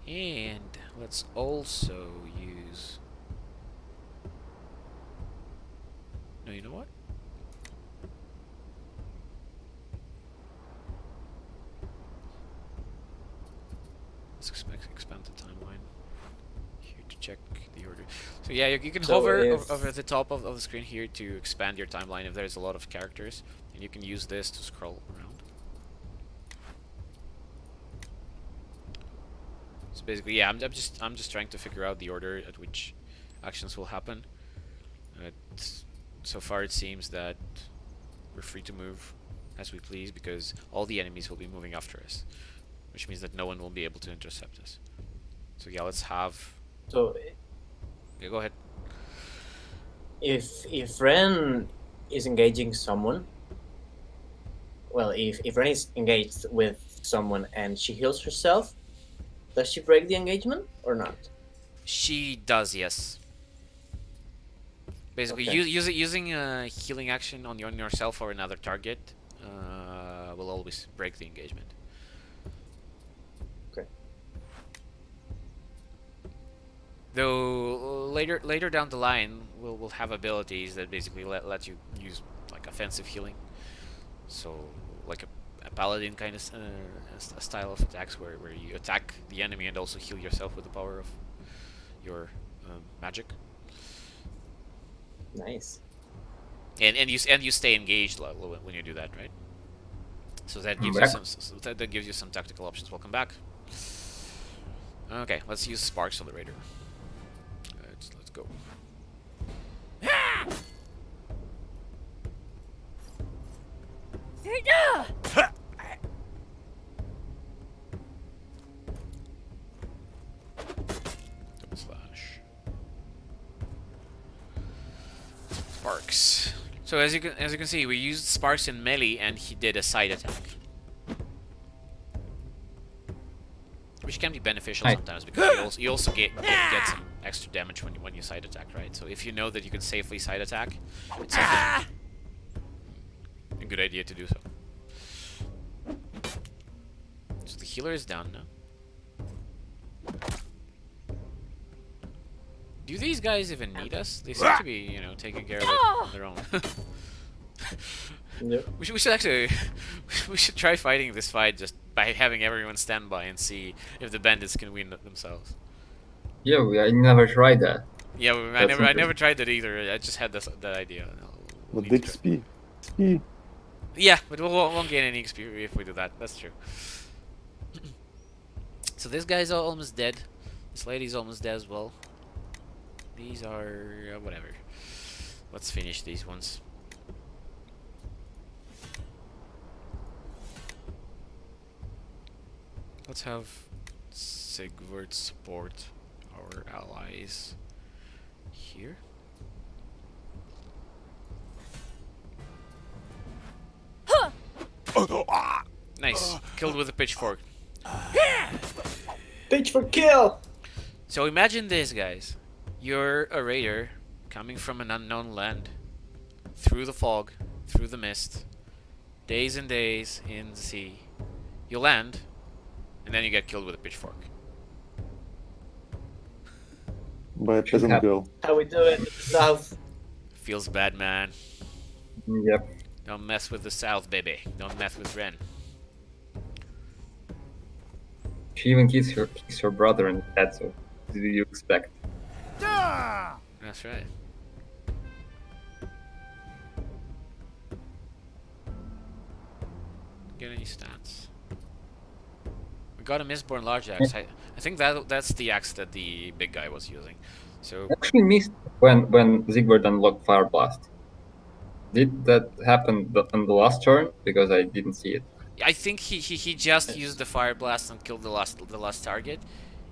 S1: And let's also use... No, you know what? Let's expand the timeline here to check the order. So yeah, you can
S4: So
S1: hover
S4: if-
S1: over the top of the screen here to expand your timeline if there's a lot of characters, and you can use this to scroll around. So basically, yeah, I'm just trying to figure out the order at which actions will happen. So far, it seems that we're free to move as we please because all the enemies will be moving after us, which means that no one will be able to intercept us. So yeah, let's have.
S4: So
S1: Yeah, go ahead.
S4: if Ren is engaging someone, well, if Ren is engaged with someone and she heals herself, does she break the engagement or not?
S1: She does, yes. Basically,
S4: Okay.
S1: using a healing action on yourself or another target will always break the engagement.
S4: Okay.
S1: Though later down the line, we'll have abilities that basically let you use like offensive healing. So like a paladin kind of style of attacks where you attack the enemy and also heal yourself with the power of your magic.
S4: Nice.
S1: And you stay engaged when you do that, right? So that gives you
S2: back.
S1: that gives you some tactical options. Welcome back. Okay, let's use sparks on the raider. Let's go. Double slash. Sparks. So as you can see, we used sparks in melee, and he did a side attack, which can be beneficial
S2: Hi.
S1: sometimes because you also get some extra damage when you side attack, right? So if you know that you can safely side attack, it's often a good idea to do so. So the healer is down now. Do these guys even need us? They seem to be, taking care of it on their own.
S4: Yep.
S1: We should actually we should try fighting this fight just by having everyone stand by and see if the bandits can win themselves.
S2: Yeah, I never tried that.
S1: Yeah, I
S2: That's
S1: never tried that either. I just had that idea. We'll
S3: But
S1: need
S3: the
S1: to try.
S3: XP.
S1: Yeah, but we won't gain any XP if we do that. That's true. So this guy's almost dead. This lady's almost dead as well. These are whatever. Let's finish these ones. Let's have Sigvard support our allies here. Nice. Killed with a pitchfork.
S4: Pitch for kill!
S1: So imagine this, guys. You're a raider coming from an unknown land, through the fog, through the mist, days and days in the sea. You land, and then you get killed with a pitchfork.
S3: By a peasant
S2: happen.
S3: girl.
S4: How we do it in the south.
S1: Feels bad, man.
S2: Yep.
S1: Don't mess with the south, baby. Don't mess with Ren.
S2: She even kissed her brother in the head, so what do you expect?
S1: That's right. Get any stats? We got a Mistborn large axe. I think that's the axe that the big guy was using. So
S2: I actually missed when Sigvard unlocked Fire Blast. Did that happen on the last turn? Because I didn't see it.
S1: I think he just used the fire blast and killed the last target,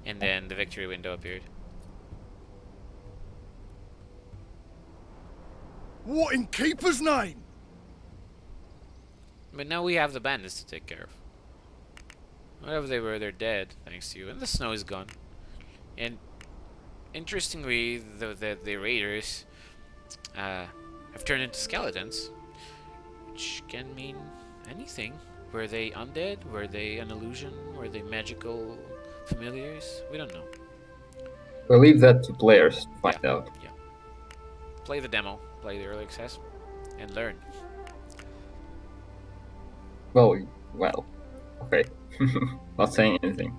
S1: and then the victory window appeared.
S6: What in Keeper's name?
S1: But now we have the bandits to take care of. Whatever they were, they're dead, thanks to you. And the snow is gone. And interestingly, the raiders have turned into skeletons, which can mean anything. Were they undead? Were they an illusion? Were they magical familiars? We don't know.
S2: We'll leave that to players to find out.
S1: Yeah. Play the demo, play the early access, and learn.
S2: Well, okay. Not saying anything.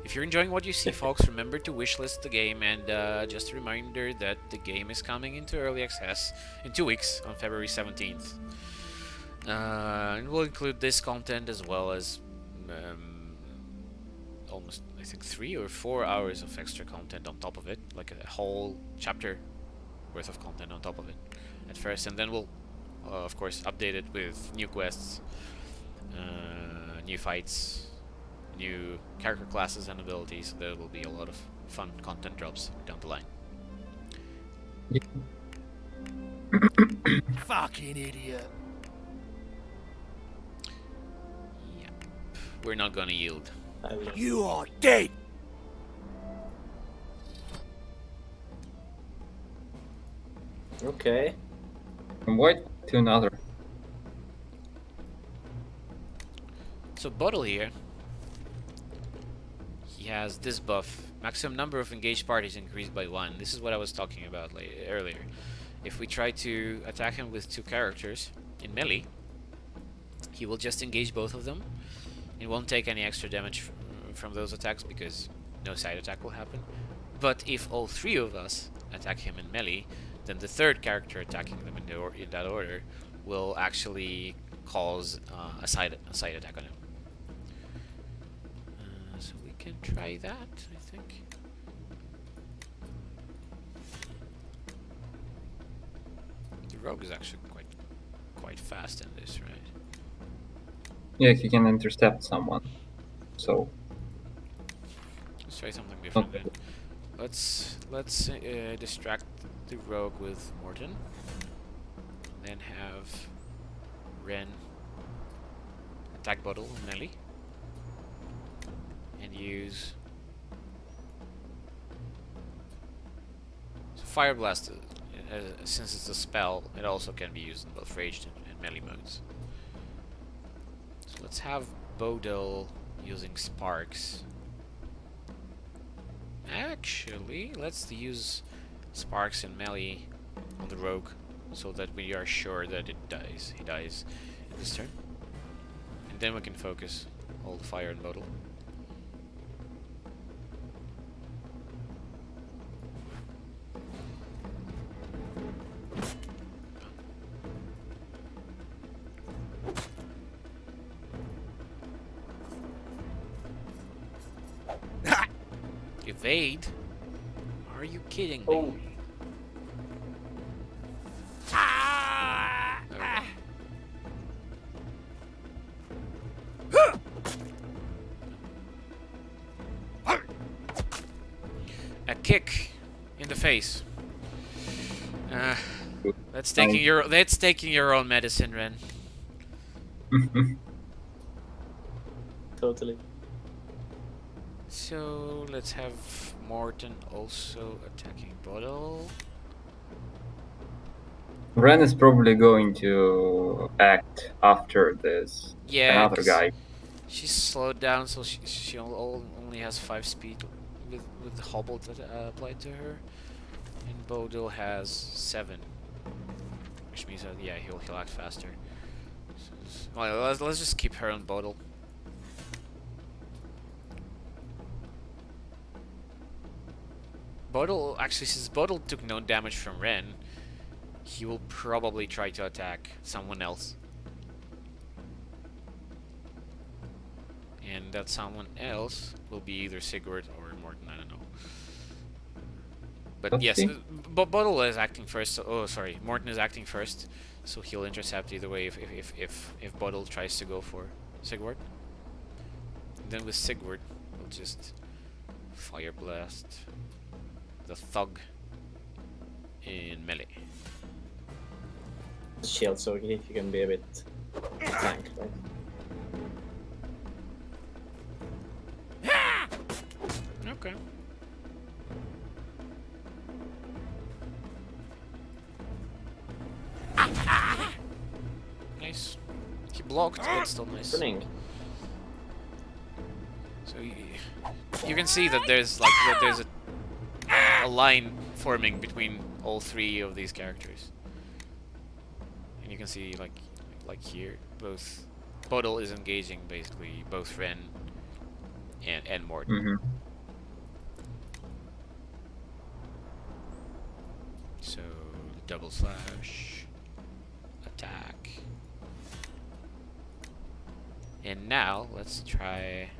S1: If you're enjoying what you see, folks, remember to wishlist the game, and just a reminder that the game is coming into early access in 2 weeks on February 17th. And we'll include this content as well as almost, I think, 3 or 4 hours of extra content on top of it, like a whole chapter worth of content on top of it at first, and then we'll, of course, update it with new quests, new fights, new character classes and abilities. There will be a lot of fun content drops down the line.
S6: Fucking idiot.
S1: Yep. We're not gonna yield.
S4: I will.
S6: You are dead.
S4: Okay.
S2: From white to another.
S1: So Bottle here, he has this buff. Maximum number of engaged parties increased by 1. This is what I was talking about earlier. If we try to attack him with 2 characters in melee, he will just engage both of them. It won't take any extra damage from those attacks because no side attack will happen. But if all 3 of us attack him in melee, then the third character attacking them in that order will actually cause a side attack on him. So we can try that, I think. The rogue is actually quite fast in this, right?
S2: Yeah, he can intercept someone. So
S1: Let's try something different then. Let's distract the rogue with Morton, and then have Ren attack Bottle and melee, and use Fire Blast. Since it's a spell, it also can be used in both ranged and melee modes. So let's have Bodil using Sparks. Actually, let's use Sparks in melee on the rogue, so that we are sure that he dies in this turn. And then we can focus all the fire and Bodil. Evade? Are you kidding me?
S4: Oh.
S1: Okay. kick in the face. That's taking your own medicine, Ren.
S4: Totally.
S1: So let's have Morton also attacking Bottle.
S2: Ren is probably going to act after this
S1: Yeah,
S2: another guy.
S1: she's slowed down, so she only has 5 speed with the hobble applied to her, and Bodil has 7, which means that yeah he'll act faster. Well, let's just keep her on Bodil. Bodil actually, since Bodil took no damage from Ren, he will probably try to attack someone else. And that someone else will be either Sigurd or Morton, I don't know. But
S2: Let's
S1: yes,
S2: see.
S1: Bodil is acting first. So, oh, sorry, Morton is acting first, so he'll intercept either way if Bodil tries to go for Sigurd. And then with Sigurd, we'll just Fire Blast the Thug in melee.
S4: Shield, so he can be a bit tank, right?
S1: Okay. Nice. He blocked, but still nice.
S4: Running.
S1: So you can see that there's like there's a line forming between all 3 of these characters, and you can see like here both Bodil is engaging basically both Ren and Morton.
S2: Mm-hmm.
S1: So double slash attack, and now let's try.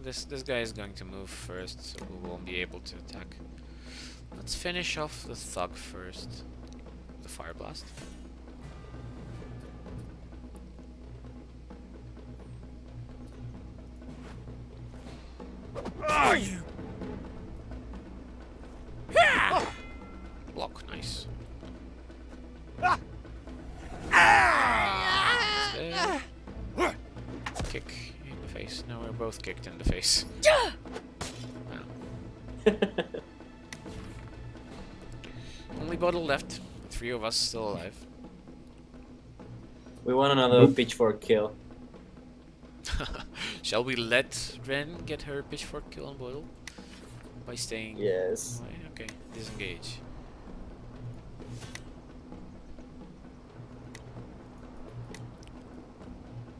S1: This guy is going to move first, so we won't be able to attack. Let's finish off the Thug first. The Fire Blast.
S6: Are you?
S1: Block, nice. Kick in the face. No, we're both kicked in the face. Wow. Only Bottle left. 3 of us still alive.
S4: We want another pitchfork kill.
S1: Shall we let Ren get her pitchfork kill on Bottle? By staying...
S4: Yes.
S1: Okay, disengage.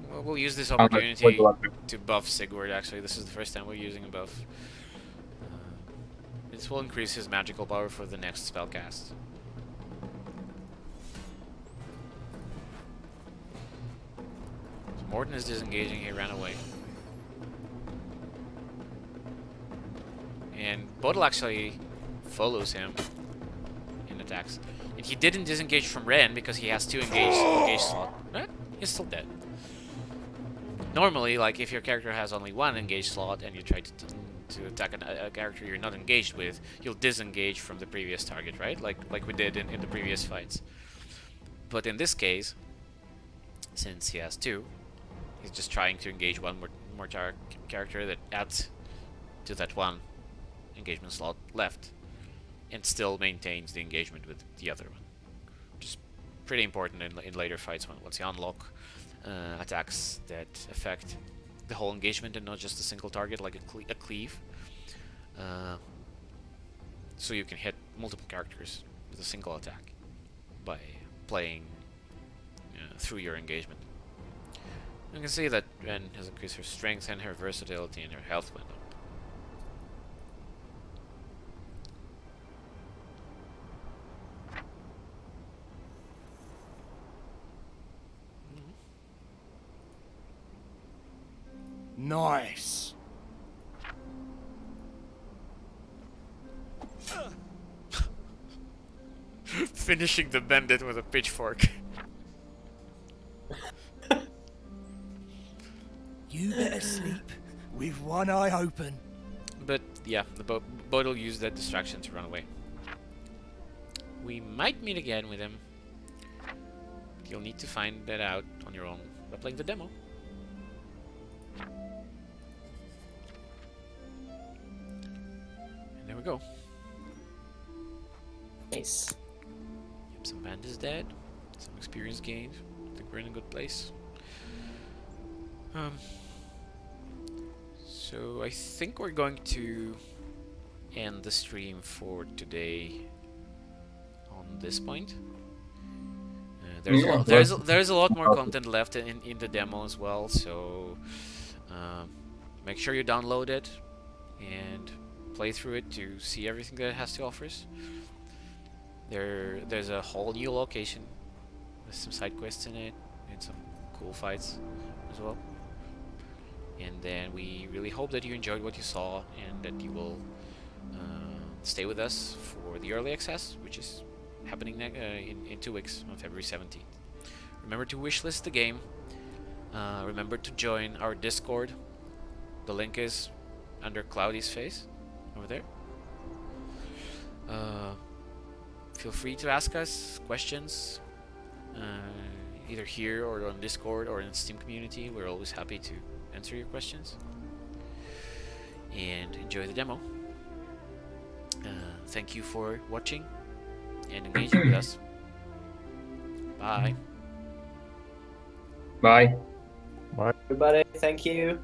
S1: Well, we'll use this opportunity to buff Sigurd, actually. This is the first time we're using a buff. This will increase his magical power for the next spell cast. So Morton is disengaging, he ran away. And Bodil actually follows him and attacks. And he didn't disengage from Ren because he has 2 engaged slot. Right? He's still dead. Normally, like if your character has only 1 engaged slot and you try to attack a character you're not engaged with, you'll disengage from the previous target, right? Like we did in the previous fights. But in this case, since he has 2, he's just trying to engage one more character that adds to that 1 engagement slot left, and still maintains the engagement with the other one. Which is pretty important in later fights once you unlock attacks that affect the whole engagement and not just a single target, like a cleave. So you can hit multiple characters with a single attack by playing through your engagement. You can see that Ren has increased her strength and her versatility, and her health went up.
S6: Nice.
S1: Finishing the bandit with a pitchfork.
S6: You better sleep with one eye open.
S1: But yeah, the boat will use that distraction to run away. We might meet again with him. You'll need to find that out on your own by playing the demo. And there we go.
S4: Nice.
S1: Yep, some bandits dead, some experience gained. I think we're in a good place. So I think we're going to end the stream for today on this point. There's a lot more content left in the demo as well, so make sure you download it and play through it to see everything that it has to offer. There's a whole new location with some side quests in it and some cool fights as well. And then we really hope that you enjoyed what you saw and that you will stay with us for the early access, which is happening in 2 weeks on February 17th. Remember to wishlist the game. Remember to join our Discord. The link is under Cloudy's face over there. Feel free to ask us questions either here or on Discord or in the Steam community. We're always happy to answer your questions. And enjoy the demo. Thank you for watching and engaging with us. Bye.
S2: Bye.
S3: Bye.
S4: Everybody, thank you.